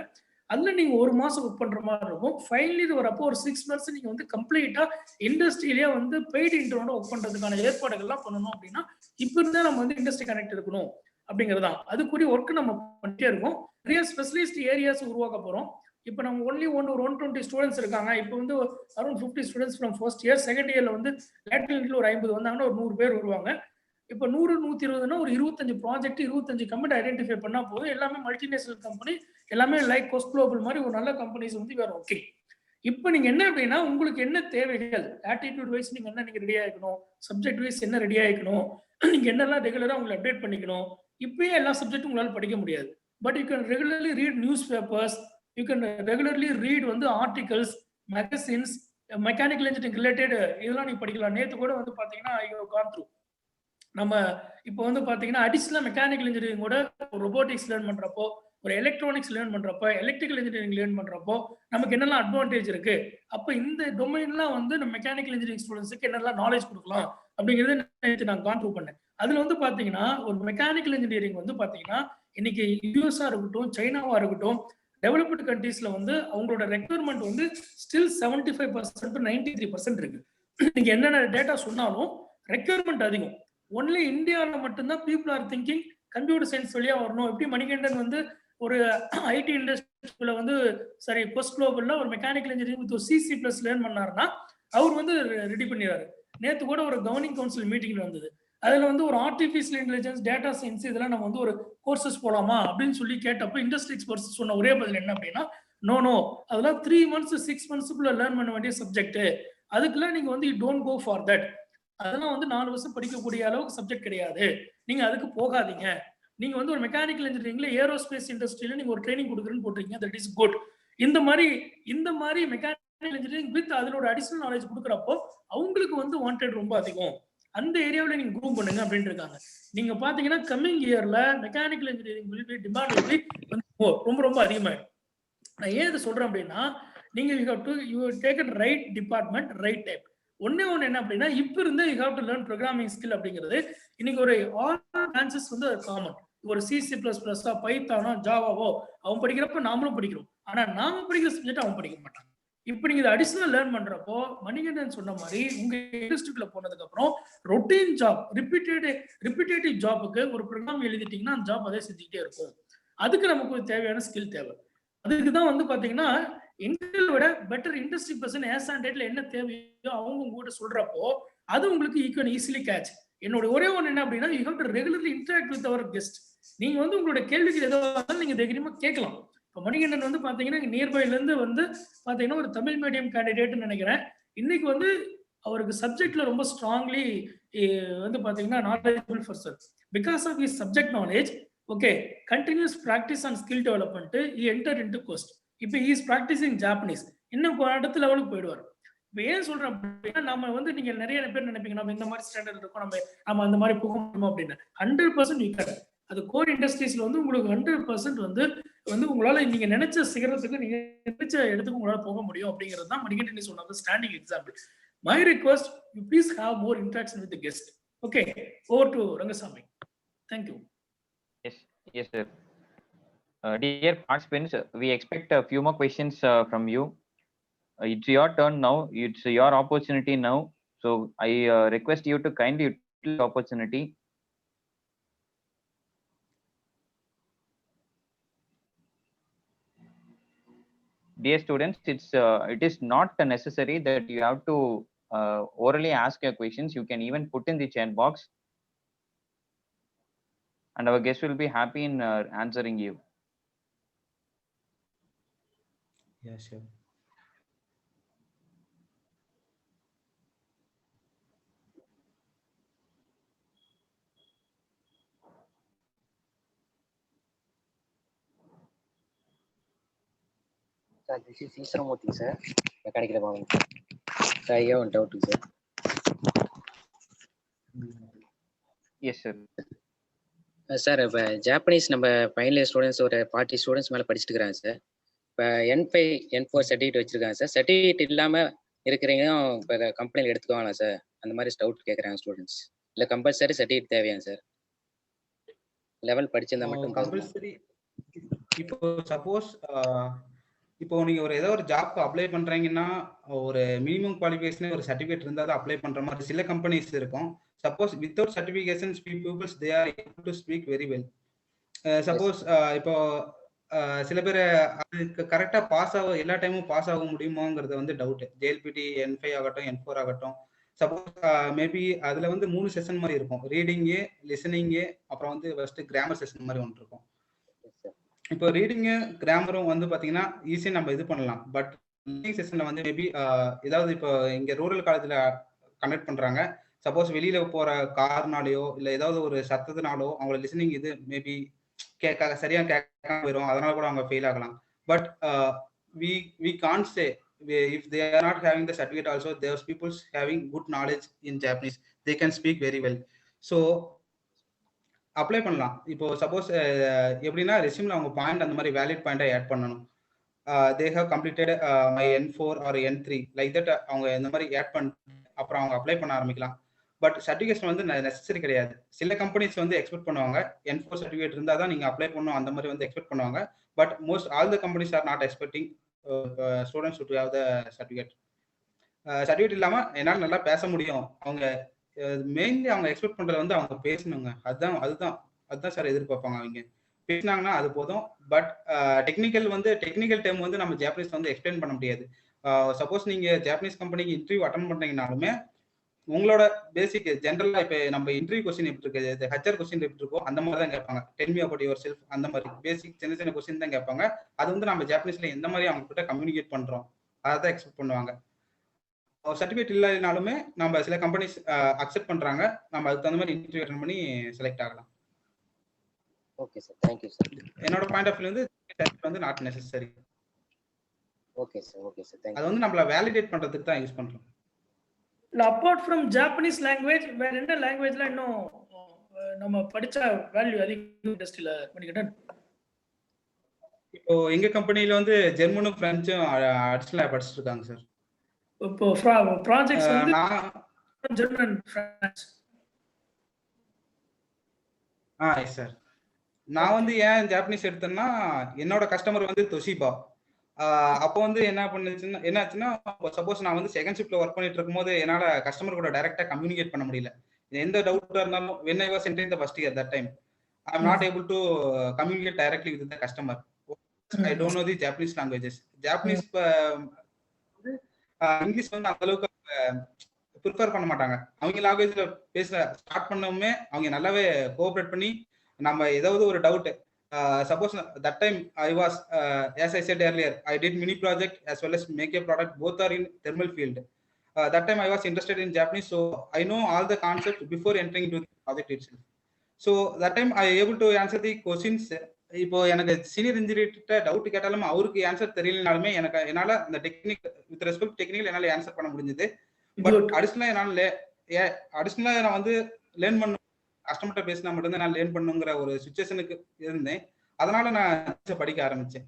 அதில் நீங்கள் 1 மாதம் ஒர்க் பண்ணுற மாதிரி இருக்கும். ஃபைனலி இது வரப்போ ஒரு 6 months நீங்கள் வந்து கம்ப்ளீட்டாக இண்டஸ்ட்ரியிலேயே வந்து பெய்டு இன்டர்னோட ஒர்க் பண்ணுறதுக்கான ஏற்பாடுகள்லாம் பண்ணணும். அப்படின்னா இப்போ இருந்தால் நம்ம வந்து இண்டஸ்ட்ரி கனெக்ட் இருக்கணும் அப்படிங்கிறது தான். அதுக்குரிய ஒர்க்கு நம்ம பண்ணிட்டே இருக்கோம். நிறைய ஸ்பெஷலிஸ்ட் ஏரியாஸ் உருவாக்க போகிறோம். இப்போ நம்ம ஒரு 120 ஸ்டூடெண்ட்ஸ் இருக்காங்க. இப்போ வந்து around 50 students from first year. Second இயரில் வந்து லேட்டரல் ஒரு 50 வந்தாங்கன்னா ஒரு 100 பேர் வருவாங்க. இப்போ 100-120னா ஒரு 25 ப்ராஜெக்ட் 25 கம்பெனி ஐடென்டிஃபை பண்ணால் போதும். எல்லாமே மல்டிநேஷனல் கம்பெனி, எல்லாமே லைக் கோஸ்ட் குளோபல் மாதிரி ஒரு நல்ல கம்பெனிஸ் வந்து வேற. ஓகே, இப்போ நீங்கள் என்ன அப்படின்னா உங்களுக்கு என்ன தேவைகள், ஆட்டிடியூட் வைஸ் நீங்கள் என்ன நீங்கள் ரெடியாக இருக்கணும், சப்ஜெக்ட் வைஸ் என்ன ரெடியாக இருக்கணும், நீங்கள் என்னெல்லாம் ரெகுலராக உங்களை அப்டேட் பண்ணிக்கணும். இப்பயே எல்லா சப்ஜெக்டும் உங்களால் படிக்க முடியாது. But you can regularly read newspapers, you can regularly read வந்து articles, magazines, mechanical engineering related இதெல்லாம் நீங்கள் படிக்கலாம். நேற்று கூட வந்து பார்த்தீங்கன்னா ஐ ஹவ் கான் த்ரூ. நம்ம இப்போ வந்து பார்த்தீங்கன்னா அடிஷ்னலாக மெக்கானிக்கல் இன்ஜினியரிங் கூட ஒரு ரொபோட்டிக்ஸ் லேர்ன் பண்ணுறப்போ, ஒரு எலக்ட்ரானிக்ஸ் லேர்ன் பண்ணுறப்போ, எலக்ட்ரிக்கல் இன்ஜினியரிங் லேர்ன் பண்ணுறப்போ நமக்கு என்னெல்லாம் அட்வான்டேஜ் இருக்கு, அப்போ இந்த டொமைன்லாம் வந்து நம்ம மெக்கானிக்கல் இன்ஜினியரிங் ஸ்டூடெண்ட்ஸுக்கு என்னெல்லாம் நாலேஜ் கொடுக்கலாம் அப்படிங்கிறது நேற்று நான் கான் த்ரூ பண்ணேன். அதில் வந்து பார்த்தீங்கன்னா ஒரு மெக்கானிக்கல் இன்ஜினியரிங் வந்து பார்த்தீங்கன்னா இன்னைக்கு யூஎஸ்ஆ இருக்கட்டும், சைனாவா இருக்கட்டும், டெவலப்டு கண்ட்ரீஸ்ல வந்து அவங்களோட ரெக்யர்மெண்ட் வந்து ஸ்டில் 75% to 93% இருக்கு. நீங்க என்னென்ன டேட்டா சொன்னாலும் ரெக்யர்மெண்ட் அதிகம். ஒன்லி இந்தியாவில் மட்டும்தான் people are thinking computer science வழியா வரணும். எப்படி மணிகண்டன் வந்து ஒரு ஐடி இண்டஸ்ட்ரியில வந்து சரி போஸ்ட் குளோபல்ல ஒரு mechanical engineering with CC plus learn பண்ணாருன்னா அவர் வந்து ரெடி பண்ணிடுறாரு. நேற்று கூட ஒரு கவர்னிங் கவுன்சில் மீட்டிங்ல வந்தது. அதுல வந்து ஒரு ஆர்டிஃபிஷியல் இன்டெலிஜென்ஸ், டேட்டா சயின்ஸ் இதெல்லாம் நம்ம வந்து ஒரு கோர்சஸ் போலாமா அப்படின்னு சொல்லி கேட்டப்போ இண்டஸ்ட்ரி எக்ஸ்பர்ட்ஸ் சொன்ன ஒரே பதில் என்ன அப்படின்னா, நோ அதெல்லாம் 3 months 6 monthsக்குள்ள லேர்ன் பண்ண வேண்டிய சப்ஜெக்ட். அதுக்குள்ள நீங்க வந்து you don't go for that. அதெல்லாம் வந்து 4 வருஷம் படிக்கக்கூடிய அளவுக்கு சப்ஜெக்ட் கிடையாது. நீங்க அதுக்கு போகாதீங்க. நீங்க வந்து ஒரு மெக்கானிக்கல் இன்ஜினியரிங்ல ஏரோஸ்பேஸ் இண்டஸ்ட்ரியில நீங்க ஒரு ட்ரைனிங் கொடுக்குறேன்னு போட்டிருக்கீங்க, தட் இஸ் குட். இந்த மாதிரி மெக்கானிக்கல் இன்ஜினியரிங் வித் அதோட அடிஷனல் நாலேஜ் கொடுக்குறப்போ அவங்களுக்கு வந்து வாண்டட் ரொம்ப அதிகம். அந்த ஏரியாவில் நீங்க க்ரூம் பண்ணுங்க அப்படின்ட்டு இருக்காங்க. நீங்க பாத்தீங்கன்னா கம்மிங் இயர்ல மெக்கானிக்கல் இன்ஜினியரிங் டிமாண்ட் ரொம்ப ரொம்ப அதிகமாயிடும். நான் ஏன் இதை சொல்றேன் அப்படின்னா, நீங்க you take right department right type. ஒண்ணே ஒன்று என்ன அப்படின்னா, இப்ப இருந்தே you have to learn programming skill அப்படிங்கிறது இன்னைக்கு ஒரு ஆல் பிரான்ச்சஸ் வந்து காமன். ஒரு C++, பைத்தானோ, ஜாவாவோ அவன் படிக்கிறப்ப நாமளும் படிக்கிறோம். ஆனா நாம படிக்கிற சப்ஜெக்ட் அவன் படிக்க மாட்டான். இப்ப நீங்க இதை அடிஷனல் லேர்ன் பண்றப்போ மணிகண்டன் சொன்ன மாதிரி உங்க இண்டஸ்ட்ரிக்குள்ள போனதுக்கு அப்புறம் ரொட்டீன் ஜாப், ரிப்பீட்டேட்டிவ் ஜாபுக்கு ஒரு ப்ரோக்ராம் எழுதிட்டீங்கன்னா அந்த ஜாப் அதே செஞ்சுக்கிட்டே இருக்கும். அதுக்கு நமக்கு ஒரு தேவையான ஸ்கில் தேவை. அதுக்கு தான் வந்து பாத்தீங்கன்னா எங்களை விட better industry person as on டேட்ல என்ன தேவையோ அவங்க உங்ககிட்ட சொல்றப்போ அது உங்களுக்கு யூ கேன் ஈஸிலி கேட்ச். என்னோட ஒரே ஒன்று என்ன அப்படின்னா, you have to regularly interact with our guest. நீங்க வந்து உங்களோட கேள்விக்கு ஏதோ நீங்க தைரியமா கேட்கலாம். இப்போ மணிகண்டன் வந்து பாத்தீங்கன்னா நியர்பைல இருந்து வந்து பாத்தீங்கன்னா ஒரு தமிழ் மீடியம் கேண்டிடேட்னு நினைக்கிறேன். இன்னைக்கு வந்து அவருக்கு சப்ஜெக்ட்ல ரொம்ப ஸ்ட்ராங்லி வந்து பாத்தீங்கன்னா knowledgeable person. Because of his subject knowledge, okay, continuous practice and skill development, he enter into course. இப்போ ஹி இஸ் பிராக்டிசிங் ஜாப்பனீஸ். இன்னும் அடுத்த லெவலுக்கு போயிடுவார். இப்போ ஏன் சொல்றேன் அப்படின்னா, நம்ம வந்து நீங்க நிறைய பேர் நினைப்பீங்க நம்ம இந்த மாதிரி ஸ்டாண்டர்ட் இருக்கோம், நம்ம அந்த மாதிரி போக முடியுமா அப்படின்னு. 100% யூ கேன். அது கோர் இண்டஸ்ட்ரீஸ்ல வந்து உங்களுக்கு 100% வந்து உங்களால நீங்க நினைச்ச சிகரத்துக்கு, நீங்க நினைச்ச இடத்துக்கு உங்களால போக முடியும் அப்படிங்கிறது தான் மணிகண்டன் சொன்ன standing example. My request, you please have more interaction with the guest. Okay, over to Rangasamy. Thank you. Yes, sir. Dear participants, we expect a few more questions from you. It's your turn now. It's your opportunity now. So I request you to kindly utilize the opportunity. Dear students, it is not necessary that you have to orally ask your questions. You can even put in the chat box, and our guest will be happy in answering you. Yeah, sure. Sir, this is Isramurthy, sir. Mechanical department. Sir, I have one doubt, sir. Yes, sir. Sir, இப்போ ஜாப்பனீஸ் நம்ம ஃபைனல் இயர் ஸ்டூடெண்ட்ஸ் ஒரு 40 ஸ்டூடெண்ட்ஸ் மேலே படிச்சுட்டு இருக்கிறாங்க சார். இப்போ N5, N4 சர்டிஃபிகேட் வச்சிருக்காங்க சார். சர்டிஃபிகேட் இல்லாமல் இருக்கிறீங்க இப்போ கம்பெனியில் எடுத்துக்குவாங்களா சார்? அந்த மாதிரி டவுட் கேட்குறாங்க ஸ்டூடெண்ட்ஸ். இல்லை கம்பல்சரி சர்டிஃபிகேட் தேவையா சார்? லெவல் படிச்சிருந்தா மட்டும் கம்பல்சரி. இப்போ சப்போஸ் இப்போ நீங்க ஏதோ ஒரு ஜாப் அப்ளை பண்றீங்கன்னா ஒரு மினிமம் குவாலிஃபிகேஷன் ஒரு சர்டிஃபிகேட் இருந்தால் தான் அப்ளை பண்ற மாதிரி சில கம்பெனிஸ் இருக்கும். Suppose without certifications peoples they are able to speak very well. Suppose இப்போ சில பேர் அதுக்கு கரெக்டாக பாஸ் ஆக எல்லா டைமும் பாஸ் ஆக முடியுமாங்கிறது வந்து டவுட். JLPT N5 ஆகட்டும், N4 ஆகட்டும். சப்போஸ் மேபி அதுல வந்து 3 செஷன் மாதிரி இருக்கும். ரீடிங்கு, லிசனிங்கு, அப்புறம் வந்து ஃபர்ஸ்ட் கிராமர் செஷன் மாதிரி ஒன்று இருக்கும். இப்போ ரீடிங்கு கிராமரும் வந்து பாத்தீங்கன்னா ஈஸியாக நம்ம இது பண்ணலாம். பட் லிசனிங் செஷன்ல வந்து மேபி ஏதாவது இப்போ இங்க ரூரல் காலேஜ்ல கனெக்ட் பண்றாங்க. சப்போஸ் வெளியில போற கார்னாலேயோ இல்லை ஏதாவது ஒரு சத்தத்தினாலோ அவங்களோட லிசனிங் இது மேபி சரியா கேட்காம போயிடும். அதனால கூட அவங்க ஃபெயில் ஆகலாம். But we can't say if they are not having the certificate also, there's people having good knowledge in Japanese, they can speak very well. So apply பண்ணலாம். இப்போ சப்போஸ் எப்படின்னா ரெஸ்யூம்ல அவங்க பாயிண்ட் அந்த மாதிரி வேலிட் பாயிண்டா ஆட் பண்ணணும். they have completed my N4 or N3 like that அவங்க இந்த மாதிரி ஆட் பண்ணி அப்புறம் அவங்க அப்ளை பண்ண ஆரம்பிக்கலாம். பட் சர்டிஃபிகேஷன் வந்து நெசசரி கிடையாது. சில கம்பெனிஸ் வந்து எக்ஸ்பெக்ட் பண்ணுவாங்க N4 சர்டிஃபிகேட் இருந்தால் தான் நீங்க அப்ளை பண்ணணும் அந்த மாதிரி வந்து எக்ஸ்பெக்ட் பண்ணுவாங்க. But most all the companies are not expecting students to have the certificate. Certificate இல்லாமல் என்னால் நல்லா பேச முடியும். அவங்க மெயின்லி அவங்க எக்ஸ்பெக்ட் பண்றது வந்து அவங்க பேசணுங்க. அதுதான் சார் எதிர்பார்ப்பாங்க. அவங்க பேசினாங்கன்னா அது போதும். பட் டெக்னிக்கல் டேர்ம் வந்து நம்ம ஜாப்பனீஸ் வந்து எக்ஸ்பிளைன் பண்ண முடியாது. சப்போஸ் நீங்க ஜாப்பனீஸ் கம்பெனிக்கு இன்டர்வியூ அட்டன் பண்ணீங்கனாலுமே உங்களோட பேசிக் ஜென்ரலா இப்ப நம்ம இன்டர்வியூ கொஸ்டின் எப்படி இருக்கு, HR கொஸ்டின் எப்படி இருக்கோ அந்த மாதிரி தான் கேட்பாங்க. Tell me about your self, அந்த மாதிரி பேசிக் சின்ன கொஸ்டின் தான் கேட்பாங்க. அது வந்து நம்ம ஜாப்பனீஸ்ல எந்த மாதிரி அவங்க கிட்ட கம்யூனிகேட் பண்றோம் அதை தான் எக்ஸ்பெக்ட் பண்ணுவாங்க. சர்டிஃபிகேட் இல்லைனாலுமே நம்ம சில கம்பெனிஸ் அக்செப்ட் பண்றாங்க. நம்ம அதுக்கு தகுந்த மாதிரி இன்டர்வியூ அட்டெண்ட் பண்ணி செலக்ட் ஆகலாம். Okay sir, thank you sir. என்னோட பாயிண்ட் ஆஃப் வியூ வந்து not necessary. Okay sir, thank you. அது வந்து நம்மள வேலிடேட் பண்றதுக்கு தான் யூஸ் பண்றோம். இல்ல அப்பார்ட் ஃப்ரம் ஜாப்பனீஸ் லாங்குவேஜ் வேற என்ன லாங்குவேஜ்ல இன்னும் நம்ம படிச்சா வேல்யூ அதிகம் இண்டஸ்ட்ரியில பண்ணிக்கிட்டேன்? இப்போ எங்க கம்பெனில வந்து ஜெர்மனும் பிரெஞ்சும் அடிஷனலா படிச்சுட்டு இருக்காங்க சார். இப்போ ப்ராஜெக்ட்ஸ் வந்து நான் ஜெர்மன், பிரான்ஸ். Yes sir. நான் வந்து ஏன் ஜாப்பனீஸ் எடுத்தேன்னா என்னோட கஸ்டமர் வந்து தொஷிபா. அப்போ வந்து என்னாச்சுன்னா சப்போஸ் நான் வந்து செகண்ட் ஷிஃப்ட்ல ஒர்க் பண்ணிட்டு இருக்கும்போது என்னால கஸ்டமர் கூட டைரக்டா கம்யூனிகேட் பண்ண முடியல. எந்த டவுட்டா இருந்தாலும் when I was entering the first year that time I am not able to communicate directly with the customer. I don't know the Japanese languages. Japanese வந்து இங்கிலீஷ் வந்து அந்த அளவுக்கு ப்ரிஃபர் பண்ண மாட்டாங்க. அவங்க லாங்குவேஜ்ல பேச ஸ்டார்ட் பண்ணவுமே அவங்க நல்லாவே கோஆபரேட் பண்ணி நம்ம ஏதாவது ஒரு doubt suppose that time I was as I said earlier I did mini project as well as make a product, both are in thermal field. That time I was interested in Japanese, so I know all the concepts before entering into the project itself. So that time I able to answer the questions. இப்போ எனக்கு சீனியர் இன்ஜினியர்கிட்ட டவுட் கேட்டாலும் அவருக்கு ஆன்சர் தெரியலனாலுமே என்னால அந்த டெக்னிக் வித் ரெஸ்பெக்ட் டெக்னிக்கல் என்னால ஆன்சர் பண்ண முடிஞ்சது. பட் அடிஷனலா நான் வந்து லேர்ன் பண்ண கஸ்டமர்கிட்ட பேசினா மட்டும்தான் நான் லேர்ன் பண்ணுங்கிற ஒரு சுச்சுவேஷனுக்கு இருந்தேன். அதனால நான் படிக்க ஆரம்பிச்சேன்.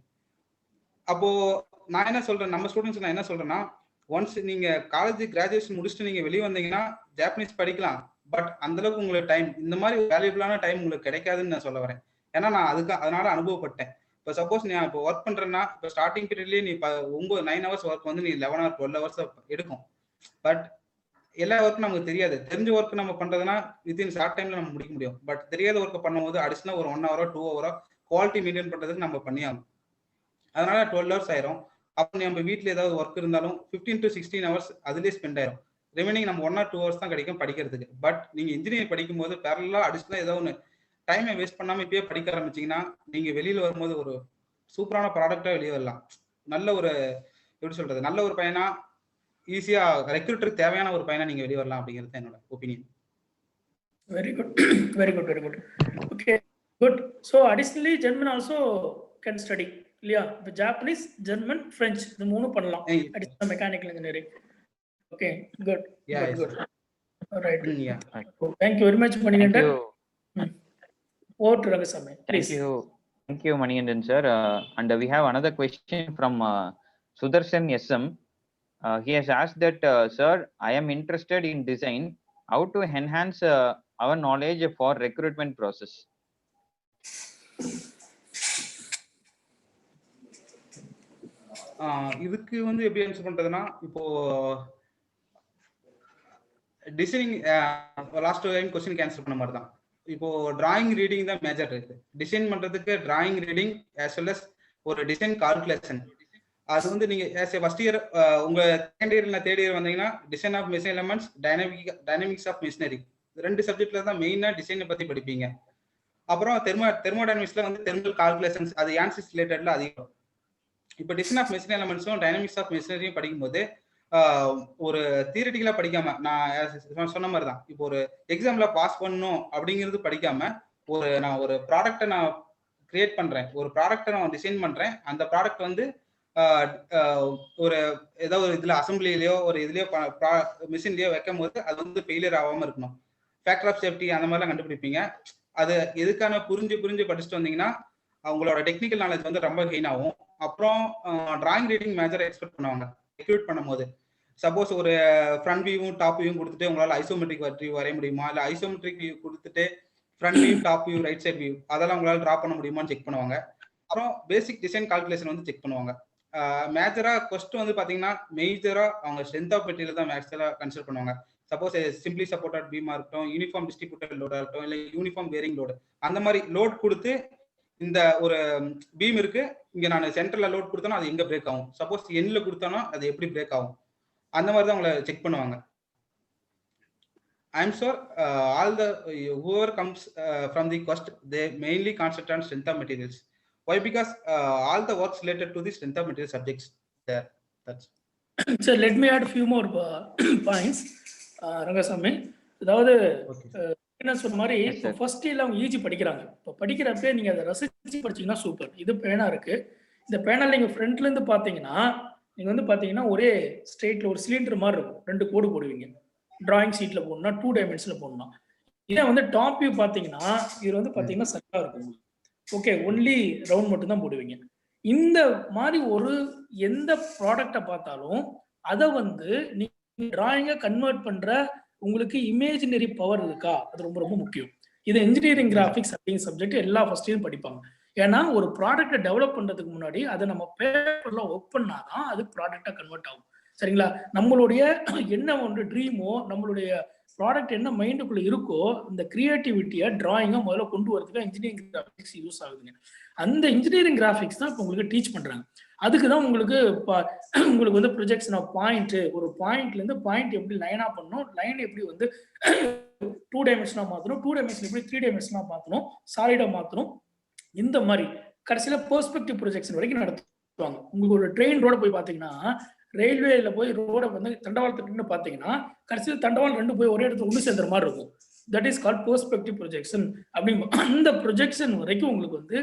அப்போ நான் என்ன சொல்றேன், நம்ம ஸ்டூடெண்ட்ஸ் நான் என்ன சொல்றேன்னா, ஒன்ஸ் நீங்க காலேஜ் கிராஜுவேஷன் முடிச்சுட்டு நீங்க வெளியே வந்தீங்கன்னா ஜாப்பனீஸ் படிக்கலாம். பட் அந்த அளவுக்கு உங்களுக்கு டைம், இந்த மாதிரி வேல்யூபிளான டைம் உங்களுக்கு கிடைக்காதுன்னு நான் சொல்ல வரேன். ஏன்னா நான் அதனால அனுபவப்பட்டேன். இப்போ சப்போஸ் நீ இப்போ ஒர்க் பண்றேன்னா இப்போ ஸ்டார்டிங் பீரியட்லயே நீ 9 ஹவர்ஸ் ஒர்க் வந்து நீ 11 or 12 ஹவர்ஸ் எடுக்கும். பட் எல்லா ஒர்க்கும் நமக்கு தெரியாது. தெரிஞ்ச ஒர்க் நம்ம பண்றதுன்னா வித்தின் ஷார்ட் டைம்ல நம்ம முடிக்க முடியும். பட் தெரியாத ஒர்க் பண்ணும்போது அடிஷனலா ஒரு 1 hour 2 hour குவாலிட்டி மெயின்டைன் பண்றதுக்கு நம்ம பண்ணி ஆகும். அதனால 12 ஹவர்ஸ் ஆயிரும். அப்போ நம்ம வீட்டில் ஏதாவது ஒர்க் இருந்தாலும் 15 to 16 ஹவர்ஸ் அதுலேயே ஸ்பெண்ட் ஆயிரும். ரிமைனிங் நம்ம 1 or 2 ஹவர்ஸ் தான் கிடைக்கும் படிக்கிறதுக்கு. பட் நீங்க இன்ஜினியர் படிக்கும் போது பேரலா அடிஷனலா ஏதோ ஒன்று டைமை வேஸ்ட் பண்ணாம இப்பயே படிக்க ஆரம்பிச்சீங்கன்னா நீங்க வெளியில வரும்போது ஒரு சூப்பரான ப்ராடக்டா வெளியே வரலாம். நல்ல ஒரு எப்படி சொல்றது, நல்ல ஒரு பையனா ஈஸியா ரெக்ரூட்டருக்கு தேவையான ஒரு பையனா நீங்க வெளியே வரலாம் அப்படிங்கிறது என்னோட opinion. Very good, very good, very good. Okay, good. So additionally, German also can study. இல்லையா? இப்போ ஜாப்பனீஸ், ஜெர்மன், பிரெஞ்சு இந்த மூணு பண்ணலாம். Additional mechanical engineering. Okay, good. Good. Right. Thank you very much, Manigandan. Over to Rangasamy, please. Thank you, Manigandan sir. And we have another question from Sudarshan SM. He has asked that, sir, I am interested in design. How to enhance our knowledge for recruitment process? இதுக்கு வந்து எப்படி ஆன்சர் பண்றதுன்னா, இப்போ designing last time question answer பண்ண மாதிரி தான். இப்போ டிராயிங் ரீடிங் தான் மேஜர் இருக்கு. டிசைன் பண்றதுக்கு drawing reading as well as ஒரு டிசைன் கால்குலேஷன். அது வந்து நீங்க ஃபர்ஸ்ட் இயர் உங்க செகண்ட் இயர் இல்ல தேர்ட் இயர் வந்தீங்கன்னா design of machine elements, dynamics of machinery, ரெண்டு சப்ஜெக்ட்ல தான் மெயினா டிசைனை பத்தி படிப்பீங்க. அப்புறம் தெர்மோடைனமிக்ஸ்ல வந்து தெர்மல் கால்குலேஷன்ஸ், அது ஆன்சிஸ் ரிலேட்டட்ல அதிகம். இப்போ டிசைன் ஆஃப் மெஷின் எலிமெண்ட்ஸும் டைனமிக்ஸ் ஆஃப் மெஷினரியும் படிக்கும்போது ஒரு தியரிட்டிக்கலா படிக்காம, நான் சொன்ன மாதிரி தான், இப்போ ஒரு எக்ஸாம்ல பாஸ் பண்ணணும் அப்படிங்கிறது படிக்காம நான் ஒரு ப்ராடக்டை நான் கிரியேட் பண்றேன், ஒரு ப்ராடக்டை நான் டிசைன் பண்றேன். அந்த ப்ராடக்ட் வந்து ஒரு ஏதாவது ஒரு இதுல அசம்பிளிலயோ ஒரு இதுலயோ மிஷின்லயோ வைக்கும் போது அது வந்து ஃபெயிலியர் ஆகாம இருக்கணும். ஃபேக்டர் ஆஃப் சேஃப்டி அந்த மாதிரிலாம் கண்டுபிடிப்பீங்க. அது எதுக்கான புரிஞ்சு படிச்சுட்டு வந்தீங்கன்னா அவங்களோட டெக்னிக்கல் நாலேஜ் வந்து ரொம்ப கெயின் ஆகும். அப்புறம் டிராயிங் ரீடிங் மேஜரை எக்ஸ்பெக்ட் பண்ணுவாங்க ரெக்ரூட் பண்ணும்போது. சப்போஸ் ஒரு ஃப்ரண்ட் வியூவும் டாப் வியூவும் கொடுத்துட்டு உங்களால் ஐசோமெட்ரிக் வியூ வரைய முடியுமா, இல்லை ஐசோமெட்ரிக் வியூ கொடுத்துட்டு front view, top view, right side view அதெல்லாம் உங்களால் ட்ரா பண்ண முடியுமான்னு செக் பண்ணுவாங்க. அப்புறம் பேசிக் டிசைன் கால்குலேஷன் வந்து செக் பண்ணுவாங்க. மேஜரா கொஸ்ட் வந்து பாத்தீங்கன்னா மேஜரா அவங்க ஸ்ட்ரென்த் ஆஃப் மெட்டீரியல் தான் மேக்ஸில் கன்சிடர் பண்ணுவாங்க. சப்போஸ் சிம்பிளி சப்போர்ட்டட் பீமா இருக்கட்டும், யூனிஃபார்ம் டிஸ்ட்ரிபியூட்டட் லோடா இருக்கட்டும், இல்லை யூனிஃபார்ம் பேரிங் லோடு, அந்த மாதிரி லோட் கொடுத்து இந்த ஒரு பீம் இருக்கு, இங்க நான் சென்டர்ல லோட் கொடுத்தோன்னா அது எங்க பிரேக் ஆகும், சப்போஸ் எண்ட்ல கொடுத்தோன்னா அது எப்படி பிரேக் ஆகும், அந்த மாதிரி தான் உங்களை செக் பண்ணுவாங்க. I'm sure all the whoever comes from the cost, they mainly concentrate on strength of materials. Why? Because all the works related to the strength of material subjects there. That's so let me add a few more points. Rangasamy, அதாவது என்ன சொன்ன மாதிரி இப்போ ஃபர்ஸ்ட் இயர்ல அவங்க ஈஜி படிக்கிறாங்க. இப்போ படிக்கிறப்ப நீங்க அதை ரசிச்சு படிச்சீங்கன்னா சூப்பர். இது பேனா இருக்கு, இந்த பேனல் நீங்க ஃப்ரண்ட்ல இருந்து பாத்தீங்கன்னா நீங்க வந்து பாத்தீங்கன்னா ஒரே ஸ்ட்ரெயிட்ல ஒரு சிலிண்டர் மாதிரி இருக்கும், 2 கோடு போடுவீங்க. டிராயிங் ஷீட்ல போடணும்னா 2 டைமென்ஷன்ல போடணும். இதே வந்து டாப் வியூ பாத்தீங்கன்னா இது வந்து பாத்தீங்கன்னா சட்டா இருக்கும். ஓகே, ஒன்லி ரவுண்ட் மட்டும் தான் போடுவீங்க. இந்த மாதிரி ஒரு எந்த ப்ராடக்டை பார்த்தாலும் அதை வந்து நீங்க டிராயிங்கை கன்வெர்ட் பண்ற உங்களுக்கு இமேஜினரி பவர் இருக்கா, அது ரொம்ப ரொம்ப முக்கியம். இது இன்ஜினியரிங் கிராஃபிக்ஸ் அப்படிங்கிற சப்ஜெக்ட் எல்லா ஃபர்ஸ்ட் இயரும் படிப்பாங்க. ஏன்னா ஒரு ப்ராடக்ட்டை டெவலப் பண்றதுக்கு முன்னாடி அதை நம்ம பேப்பர்ல ஒர்க் பண்ணாதான் அது ப்ராடக்டா கன்வெர்ட் ஆகும். சரிங்களா? நம்மளுடைய என்ன ஒன்று ட்ரீமோ, நம்மளுடைய ப்ராடக்ட் என்ன மைண்டுக்குள்ள இருக்கோ, இந்த கிரியேட்டிவிட்டியை டிராயிங்கை முதல்ல கொண்டு வரதுக்கு இன்ஜினியரிங் கிராஃபிக்ஸ் யூஸ் ஆகுதுங்க. அந்த இன்ஜினியரிங் கிராஃபிக்ஸ் தான் இப்போ உங்களுக்கு டீச் பண்றாங்க. அதுக்கு தான் உங்களுக்கு உங்களுக்கு வந்து ப்ரொஜெக்ஷன் ஆஃப் பாயிண்ட், ஒரு பாயிண்ட்ல இருந்து பாயிண்ட் எப்படி லைனா பண்ணணும், லைன் எப்படி வந்து 2 டைமென்ஷனா மாத்தணும், 2 டைமென்ஷன் எப்படி 3 டைமென்ஷனா மாத்தணும், சாலிடா மாத்தணும், இந்த மாதிரி கடைசியில பெர்ஸ்பெக்டிவ் ப்ரொஜெக்ஷன் வரைக்கும் நடத்துவாங்க. உங்களுக்கு ஒரு ட்ரெயின் ரோட போய் பாத்தீங்கன்னா, ரயில்வேல போய் ரோட வந்து தண்டவாளத்துக்கு பாத்தீங்கன்னா கடைசியில் தண்டவாளம் 2 போய் ஒரே இடத்துல ஒண்ணு சேர்ந்த மாதிரி இருக்கும். That is called perspective projection. அப்படி அந்த ப்ரொஜெக்ஷன் வரைக்கும் உங்களுக்கு வந்து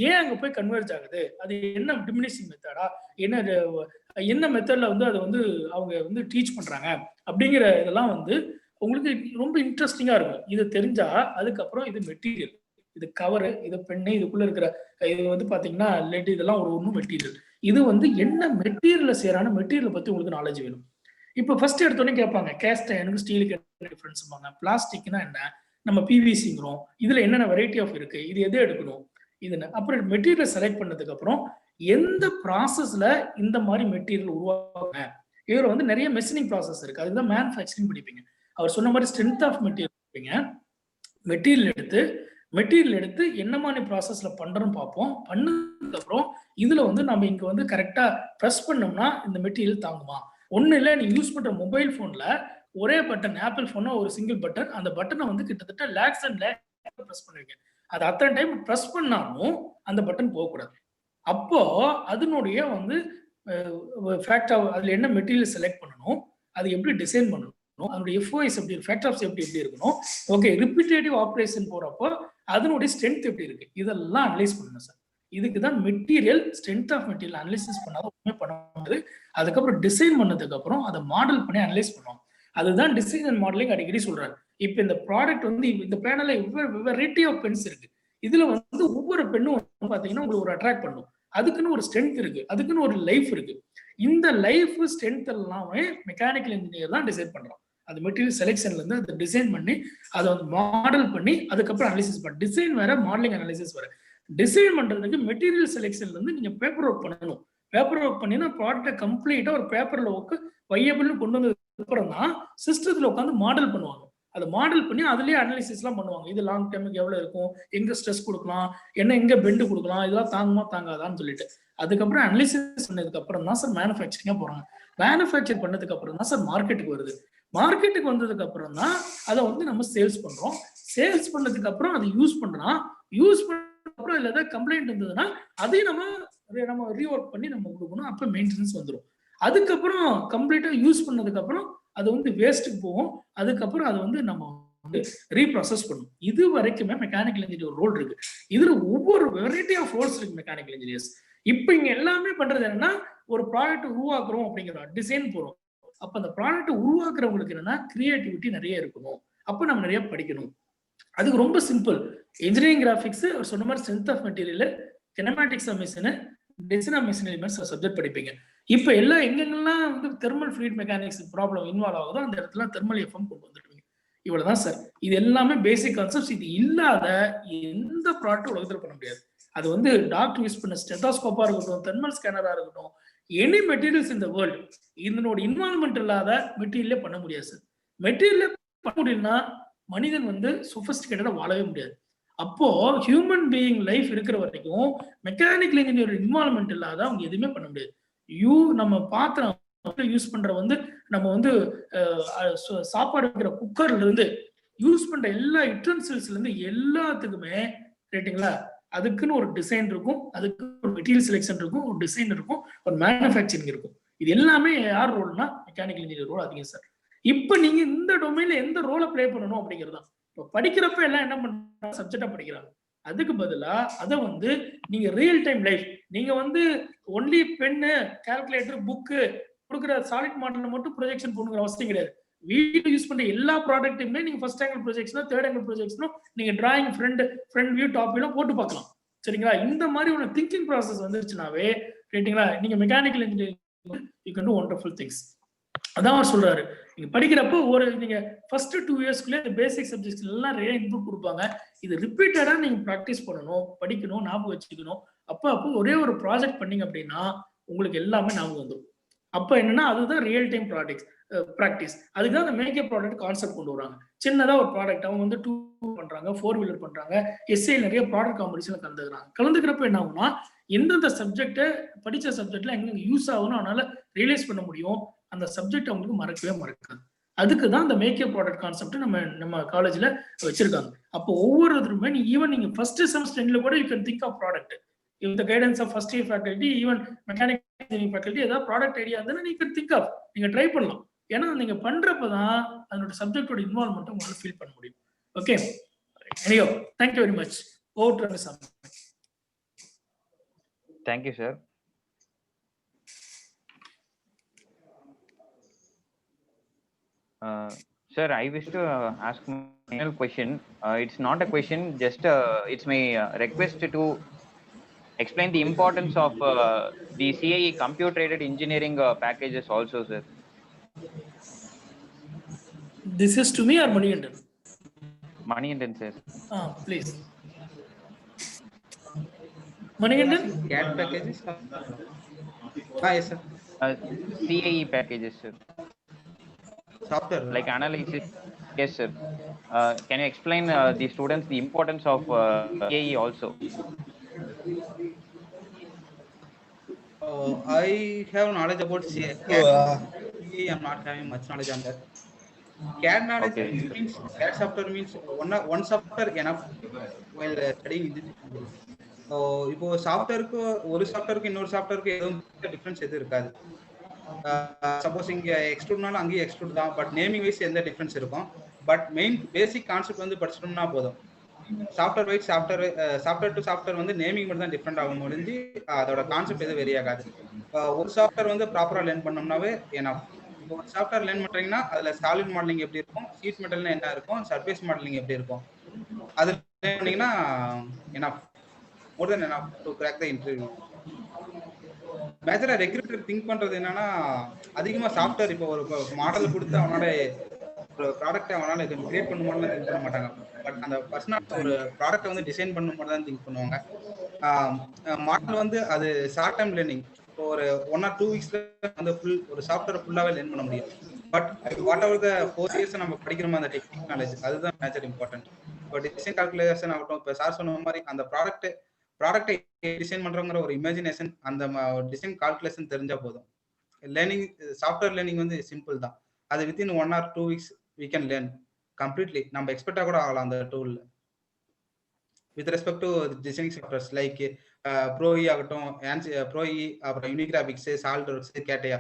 ஏன் அங்க போய் கன்வெர்ஜ் ஆகுது, அது என்ன டிமினிஷிங் மெத்தடா, என்ன மெத்தட்ல வந்து அதை வந்து அவங்க வந்து டீச் பண்றாங்க அப்படிங்கிற இதெல்லாம் வந்து உங்களுக்கு ரொம்ப இன்ட்ரெஸ்டிங்கா இருக்கும். இது தெரிஞ்சா அதுக்கப்புறம் இது மெட்டீரியல், இது கவரு, இது பெண்ணு, இதுக்குள்ள இருக்கிற இது வந்து பாத்தீங்கன்னா லெட், இதெல்லாம் ஒரு ஒன்றும் மெட்டீரியல். இது வந்து என்ன மெட்டீரியல்ல சேரான மெட்டீரியல் பத்தி உங்களுக்கு நாலேஜ் வேணும். இப்போ ஃபர்ஸ்ட் எடுத்தோடனே கேட்பாங்க கேஸ்ட் அயனுக்கு ஸ்டீலுக்கு என்ன டிஃபரன்ஸ், பிளாஸ்டிக்னா என்ன, நம்ம பிவிசிங்கிறோம், இதுல என்னென்ன வெரைட்டி ஆஃப் இருக்கு, இது எது எடுக்கணும், இதுன்னு. அப்புறம் மெட்டீரியல் செலக்ட் பண்ணதுக்கு அப்புறம் எந்த ப்ராசஸ்ல இந்த மாதிரி மெட்டீரியல் உருவாக்குங்க, இதுல வந்து நிறைய மெஷினிங் ப்ராசஸ் இருக்கு, அதுதான் மேனுஃபேக்சரிங் படிப்பீங்க. அவர் சொன்ன மாதிரி ஸ்ட்ரென்த் ஆஃப் மெட்டீரியல் படிப்பீங்க. மெட்டீரியல் எடுத்து என்ன மாதிரி ப்ராசஸ்ல பண்றோம்னு பார்ப்போம். பண்ணதுக்கு அப்புறம் இதுல வந்து நம்ம இங்க வந்து கரெக்டா ப்ரெஸ் பண்ணோம்னா இந்த மெட்டீரியல் தாங்குமா. ஒண்ணு இல்லை, நீங்க யூஸ் பண்ற மொபைல் போன்ல ஒரே பட்டன், ஆப்பிள் போனா ஒரு சிங்கிள் பட்டன், அந்த பட்டனை வந்து கிட்டத்தட்ட லேக்ஸ் அண்ட் லேக்ஸ் ப்ரெஸ் பண்ணுவீங்க. அது அத்தனை டைம் ப்ரெஸ் பண்ணாலும் அந்த பட்டன் போகக்கூடாது. அப்போ அதனுடைய வந்து ஃபேக்ட் அதுல என்ன மெட்டீரியல் செலக்ட் பண்ணணும், அது எப்படி டிசைன் பண்ணணும், அதனுடைய எஃப்ஓஎஸ் எப்படி, ஃபேக்டர் ஆஃப் சேஃப்டி எப்படி இருக்கணும், ஓகே ரிப்பீட்டேட்டிவ் ஆப்ரேஷன் போறப்போ அதனுடைய ஸ்ட்ரென்த் எப்படி இருக்கு, இதெல்லாம் அனலைஸ் பண்ணணும் சார். இதுக்கு தான் material strength of material analysis பண்ணாதான் ஒண்ணுமே பண்ண முடியாது. அதுக்கப்புறம் டிசைன் பண்ணதுக்கு அப்புறம் அதை மாடல் பண்ணி அனலைஸ் பண்ணுவோம். அதுதான் டிசைன் அண்ட் மாடலிங் அடிக்கடி சொல்றாரு. இப்ப இந்த ப்ராடக்ட் வந்து இந்த பேனல்ல வெரைட்டி ஆஃப் பென்ஸ் இருக்கு. இதுல வந்து ஒவ்வொரு பெண்ணும் பாத்தீங்கன்னா உங்களுக்கு ஒரு அட்ராக்ட் பண்ணும். அதுக்குன்னு ஒரு ஸ்ட்ரென்த் இருக்கு, அதுக்குன்னு ஒரு லைஃப் இருக்கு. இந்த லைஃப் ஸ்ட்ரென்த் எல்லாமே மெக்கானிக்கல் இன்ஜினியர் தான் டிசைன் பண்றோம். அந்த மெட்டீரியல் செலெக்ஷன்ல இருந்து அதை டிசைன் பண்ணி அதை வந்து மாடல் பண்ணி அதுக்கப்புறம் அனலைசிஸ் பண்ண. டிசைன் வேற, மாடலிங் அனலைசிஸ் வேற. டிசைன் பண்றதுக்கு மெட்டீரியல் செலெக்ஷன்ல இருந்து நீங்க பேப்பர் ஒர்க் பண்ணணும். பேப்பர் ஒர்க் பண்ணினா ப்ராடக்ட்டை கம்ப்ளீட்டா ஒரு பேப்பர்ல ஒர்க் வையபிள்னு கொண்டு வந்ததுக்கு அப்புறம் தான் சிஸ்டத்துல உட்காந்து மாடல் பண்ணுவாங்க. அதை மாடல் பண்ணி அதுலயே அனலைசிஸ் எல்லாம் பண்ணுவாங்க. இது லாங் டைமுக்கு எவ்வளவு இருக்கும், எங்க ஸ்ட்ரெஸ் கொடுக்கலாம், என்ன எங்க பெண்டு கொடுக்கலாம், இதெல்லாம் தாங்குமா தாங்காதான்னு சொல்லிட்டு அதுக்கப்புறம் அனலைசிஸ் பண்ணதுக்கு அப்புறம் தான் சார் மேனுஃபேக்சரிங்கா போறாங்க. மேனுஃபேக்சர் பண்ணதுக்கு அப்புறம் தான் சார் மார்க்கெட்டுக்கு வருது. மார்க்கெட்டுக்கு வந்ததுக்கு அப்புறம் தான் அதை வந்து நம்ம சேல்ஸ் பண்றோம். சேல்ஸ் பண்ணதுக்கு அப்புறம் அதை யூஸ் பண்றோம். யூஸ் பண்ண அப்புறம் இல்ல ஏதாவது கம்ப்ளைண்ட் இருந்ததுன்னா அதையும் நம்ம ரீஒர்க் பண்ணி நம்ம கொடுக்கணும். அப்ப மெயின்டெனன்ஸ் வந்துடும். அதுக்கப்புறம் கம்ப்ளீட்டா யூஸ் பண்ணதுக்கு அப்புறம் அது வந்து வேஸ்ட்டுக்கு போகும். அதுக்கப்புறம் அது வந்து நம்ம வந்து ரீப்ராசஸ் பண்ணும். இது வரைக்குமே மெக்கானிக்கல் இன்ஜினியர் ரோல் இருக்கு. இதுல ஒவ்வொரு வெரைட்டி ஆஃப் ரோல்ஸ் இருக்கு மெக்கானிக்கல் இன்ஜினியர்ஸ். இப்ப இங்க எல்லாமே பண்றது என்னன்னா ஒரு ப்ராடக்ட் உருவாக்குறோம் அப்படிங்கிறோம், டிசைன் போறோம். அப்ப அந்த ப்ராடக்ட் உருவாக்குறவங்களுக்கு என்னன்னா கிரியேட்டிவிட்டி நிறைய இருக்கணும். அப்ப நம்ம நிறைய படிக்கணும். அதுக்கு ரொம்ப சிம்பிள். இன்ஜினியரிங் கிராஃபிக்ஸ் சொன்ன மாதிரி strength of material, kinematics of machine, design of machine elements subject படிப்பீங்க. இப்ப எல்லாம் எங்கெங்கெல்லாம் வந்து thermal fluid mechanics problem involve ஆகுதோ அந்த இடத்துல தெர்மல் எஃப்எம் கொண்டு வந்துடுவீங்க. இவ்வளவுதான் சார். இது எல்லாமே பேசிக் கான்செப்ட்ஸ். இது இல்லாத எந்த ப்ராடக்ட் உலகத்தில் பண்ண முடியாது. அது வந்து டாக்டர் யூஸ் பண்ண ஸ்டெத்தாஸ்கோப்பா இருக்கட்டும், தெர்மல் ஸ்கேனரா இருக்கட்டும், எனி மெட்டீரியல்ஸ் இந்த வேர்ல்டு இதனோட இன்வால்வ்மெண்ட் இல்லாத மெட்டீரியலே பண்ண முடியாது சார். மெட்டீரியல் பண்ண முடியும்னா மனிதன் வந்து சொபிஸ்டிகேட்டடா வாழவே முடியாது. அப்போ ஹியூமன் பீயிங் லைஃப் இருக்கிற வரைக்கும் மெக்கானிக்கல் இன்ஜினியர் இன்வால்வ்மெண்ட் இல்லாத அவங்க எதுவுமே பண்ண முடியாது. நம்ம பாத்திரம் யூஸ் பண்ற வந்து நம்ம வந்து சாப்பாடு வைக்கிற குக்கர்ல இருந்து யூஸ் பண்ற எல்லா யூட்டென்சில்ஸ்ல இருந்து எல்லாத்துக்குமே ரைட்டுங்களா, அதுக்குன்னு ஒரு டிசைன் இருக்கும், அதுக்கு ஒரு மெட்டீரியல் செலெக்ஷன் இருக்கும், ஒரு டிசைன் இருக்கும், ஒரு மேனுஃபேக்சரிங் இருக்கும். இது எல்லாமே யார் ரோல்னா மெக்கானிக்கல் இன்ஜினியர் ரோல் அதிகம் சார். இப்ப நீங்க இந்த டொமைன்ல எந்த ரோலை பிளே பண்ணணும் அப்படிங்கிறதா. இப்ப படிக்கிறப்ப எல்லாம் என்ன பண்றாங்க, சப்ஜெக்டா படிக்கிறாங்க. அதுக்கு பதிலா அதை வந்து நீங்க ரியல் டைம் லைஃப், நீங்க வந்து ஒன்லி பென்னு, கால்குலேட்டர், புக்கு கொடுக்குற சாலிட் மாடல்ல மட்டும் ப்ரொஜெக்ஷன் பண்ணுங்கிற அவசியம் கிடையாது. வீடு யூஸ் பண்ற எல்லா ப்ராடக்ட்டுமே நீங்க ஃபர்ஸ்ட் ஆங்கிள் ப்ரொஜெக்ஷனோ தேர்ட் ஆங்கிள் ப்ரொஜெக்ஷனோ நீங்க டிராயிங் ஃப்ரண்ட் வியூ டாப் வியூல போட்டு பார்க்கலாம். சரிங்களா? இந்த மாதிரி ஒரு திங்கிங் ப்ராசஸ் வந்துருச்சுனாவே ரைட்டுங்களா, நீங்க mechanical engineering you can to wonderful things. அதான் அவர் சொல்றாரு. நீங்க படிக்கிறப்போ நீங்க ஃபர்ஸ்ட் 2 இயர்ஸ்க்குள்ளே பேசிக் சப்ஜெக்ட்ஸ் எல்லாம் நிறைய இன்புட் கொடுப்பாங்க. இது ரிப்பீட்டடா நீங்க ப்ராக்டிஸ் பண்ணணும், படிக்கணும், ஞாபகம் வச்சுக்கணும். அப்போ ஒரே ஒரு ப்ராஜெக்ட் பண்ணீங்க அப்படின்னா உங்களுக்கு எல்லாமே ஞாபகம் வந்துடும். அப்ப என்னன்னா அதுதான் ரியல் டைம் ப்ராக்டிஸ். அதுக்கு தான் அந்த மேக் ப்ராடக்ட் கான்செப்ட் கொண்டு வராங்க. சின்னதா ஒரு ப்ராடக்ட் அவங்க வந்து 2 பண்றாங்க, 4 வீலர் பண்றாங்க, எஸ்ஏ நிறைய ப்ராடக்ட் காம்படிஷன்ல கலந்துக்கிறப்ப என்ன ஆகும்னா எந்தெந்த சப்ஜெக்ட் படிச்ச சப்ஜெக்ட்ல எங்க யூஸ் ஆகணும் அவனால ரியலைஸ் பண்ண முடியும். அந்த சப்ஜெக்ட் அவங்களுக்கு மறக்கவே மறக்காது. அதுக்கு தான் அந்த மேக் ப்ராடக்ட் கான்செப்ட் நம்ம காலேஜ்ல வச்சிருக்காங்க. அப்போ ஒவ்வொருத்தருமே நீங்க ஃபர்ஸ்ட் செமஸ்டர் எண்ட்ல கூட you can think of product. If the guidance of first year faculty, even mechanical engineering faculty, ஏதாவது ப்ராடக்ட் ஐடியா இருந்தா நீங்க திங்க் ஆஃப், நீங்க ட்ரை பண்ணலாம். ஏன்னா நீங்க பண்றப்பதான் அதனோட சப்ஜெக்டோட இன்வால்வ்மெண்ட் உங்களால ஃபீல் பண்ண முடியும். Okay, anyway thank you very much. Over to Rangasamy. Thank you, sir. Sir, I wish to ask my final question. It's not a question, just it's my request to explain the importance of the CAE computer aided engineering packages also, sir. This is to me or Manigandan? Manigandan, sir. Please. Manigandan? CAD packages? Yes, sir. CAE packages, sir. Software. Like analysis. Yes, sir. Can you explain the students the importance of CAE also? I have knowledge about CAE. I'm not having much knowledge on that. CAD knowledge means CAD software means one software enough while studying engineering. இப்போ சாஃப்ட்வேருக்கு ஒரு சாஃப்ட்வேருக்கு இன்னொரு சாஃப்ட்வேருக்கு எதுவும் டிஃபரன்ஸ் எதுவும் இருக்காது. சப்போஸ் இங்க எக்ஸ்ட்ரூட்னாலும் அங்கேயும் எக்ஸ்ட்ரூட் தான், பட் நேமிங் வைஸ் எந்த டிஃபரன்ஸ் இருக்கும். பட் மெயின் பேசிக் கான்செப்ட் வந்து படிச்சிட்டோம்னா போதும். Software wise software to software வந்து நேமிங் மட்டும் தான் டிஃப்ரெண்ட் ஆகும் முடிஞ்சு அதோட கான்செப்ட் எதுவும் வெரி ஆகாது. ஒரு சாஃப்ட்வேர் வந்து ப்ராப்பரா லேர்ன் பண்ணோம்னாவே ஏன்னா ஒரு சாஃப்ட்வேர் லேர்ன் பண்றீங்கன்னா அதுல சாலிட் மாடலிங் எப்படி இருக்கும், ஷீட் மெட்டல்னா என்ன இருக்கும், சர்ஃபேஸ் மாடலிங் எப்படி இருக்கும், அது லேர்ன் பண்ணீங்கன்னா என்ன more than enough to crack the interview. மேஜரா ரெக்ரூட்டர் திங்க் பண்றது என்னன்னா அதிகமா சாஃப்ட்வேர் இப்போ ஒரு மாடல் கொடுத்து அவனோட ஒரு ப்ராடக்ட் அவனால கிரியேட் பண்ணும்போது திங்க் பண்ண மாட்டாங்க. பட் அந்த பர்சனல் ஒரு ப்ராடக்ட் வந்து டிசைன் பண்ணும்போது தான் திங்க் பண்ணுவாங்க. மாடல் வந்து அது ஷார்ட் டைம் லேர்னிங். இப்போ ஒரு 1 or 2 வீக்ஸ்ல அந்த ஒரு சாஃப்ட்வேர் ஃபுல்லாவே லேர்ன் பண்ண முடியும். But what ever the 4 years நம்ம படிக்கிறோமோ அந்த டெக்னிக் நாலேஜ் அதுதான் மேஜர் இம்பார்ட்டன்ட். இப்போ டிசைன் கால்குலேஷன் ஆகட்டும், இப்போ சார் சொன்ன மாதிரி அந்த ப்ராடக்டை டிசைன் பண்றோங்கிற ஒரு இமேஜினேஷன் அந்த டிசைன் கால்குலேஷன் தெரிஞ்சா போதும். லேர்னிங் சாஃப்ட்வேர் லேர்னிங் வந்து சிம்பிள் தான். அது within 1 or 2 weeks we can learn completely. நம்ம எக்ஸ்பெக்டா கூட ஆகலாம் அந்த டூல்ல. With respect to designing softwares like ProE ஆகட்டும், ப்ரோஇ, அப்புறம் யூனிகிராபிக்ஸ், சால்ட்வொர்க்ஸ், கேட்டையா,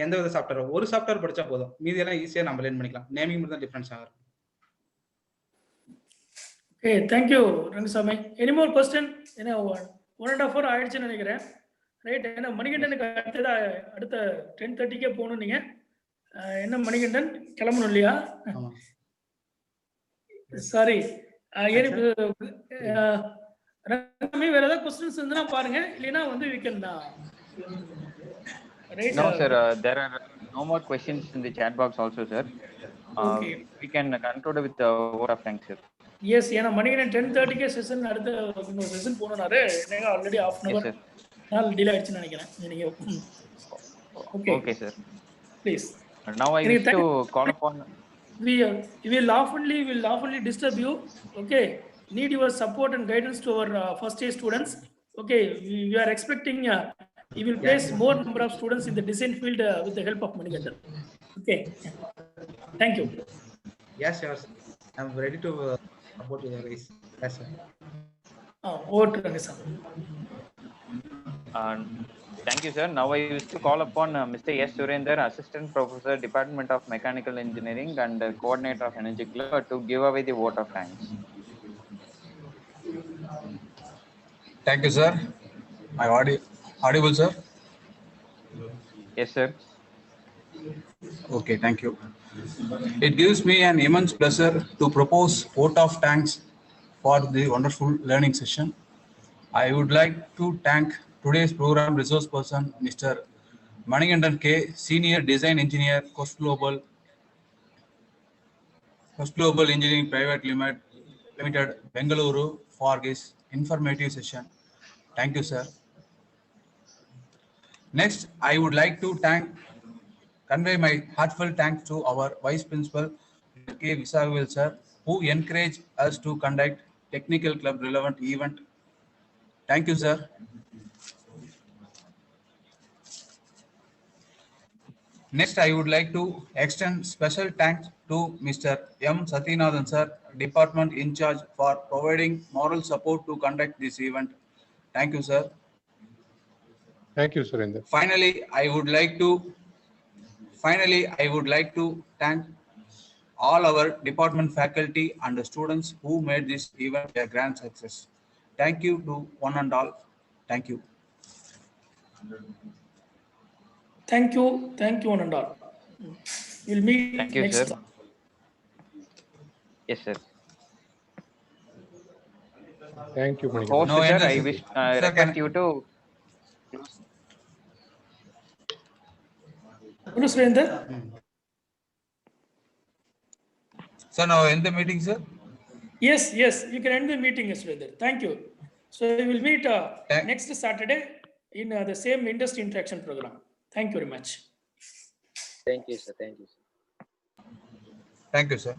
எந்த வித சாஃப்ட்வேர் ஒரு சாஃப்ட்வேர் படிச்சா போதும், மீதி எல்லாம் ஈஸியா நம்ம லேர்ன் பண்ணிக்கலாம். நேமிங் மட்டும் தான் டிஃபரன்ஸ் ஆகும். Okay, thank you Rangasamy. Any more question? என்ன 1.5 hour ஆயிடுச்சுன்னு நினைக்கிறேன். ரைட், ஏன்னா மணிகண்டனுக்கு அடுத்த 10:30 போகணும். நீங்க என்ன மணிகண்டன் கிளம்பணும் இல்லையா? சாரி, ரங்கசாமி வேற ஏதாவது क्वेश्चंस இருந்தா பாருங்க, இல்லனா வந்து we can right. No sir, there are no more questions in the chat box also, sir. Okay, we can conclude with the vote of thanks, sir. Yes, ஏன்னா மணிகண்டன் 10:30 செஷன் அடுத்த இன்னொரு செஷன் போனாரு. எனக்கு ஆல்ரெடி half an hour நாள் டிலே ஆயிடுச்சுன்னு நினைக்கிறேன். நீங்க Okay sir, please. Now I wish to call upon. We will oftenly disturb you. Okay, need your support and guidance to our first year students. Okay, we are expecting we will place more number of students in the design field with the help of Manigandan. Okay, thank you. Yes sir, I'm ready to support your race. Yes sir. Over to Rangasamy. Thank you, sir. Now I wish to call upon Mr. S. Surender, Assistant Professor, Department of Mechanical Engineering and Coordinator of Energy Club, to give away the vote of thanks. Thank you, sir. I'm audible, sir? Yes, sir. Okay, thank you. It gives me an immense pleasure to propose vote of thanks for the wonderful learning session. I would like to thank today's program resource person, Mr. Manigandan K, Senior Design Engineer, Coast Global Engineering Private Limited, Bengaluru, for this informative session. Thank you, sir. Next, I would like to convey my heartfelt thanks to our Vice Principal, K. Visavel sir, who encouraged us to conduct technical club relevant event. Thank you, sir. Next, I would like to extend special thanks to Mr. M. Satyanathan sir, Department in charge, for providing moral support to conduct this event. Thank you, sir. Thank you, Surinder. Finally, I would like to thank all our department faculty and the students who made this event a grand success. Thank you to one and all. Thank you. Thank you one and all. We'll meet Thank you, next. sir. Yes, sir. Thank you, Manigandan. Host, No, sir, and I this- wish sir, request you to. Hello, Surinder. Sir, now end the meeting, sir. Yes, you can end the meeting, Surinder. Thank you. So we will meet next Saturday in the same industry interaction program. Thank you very much. Thank you, sir. Thank you, sir. Thank you, sir.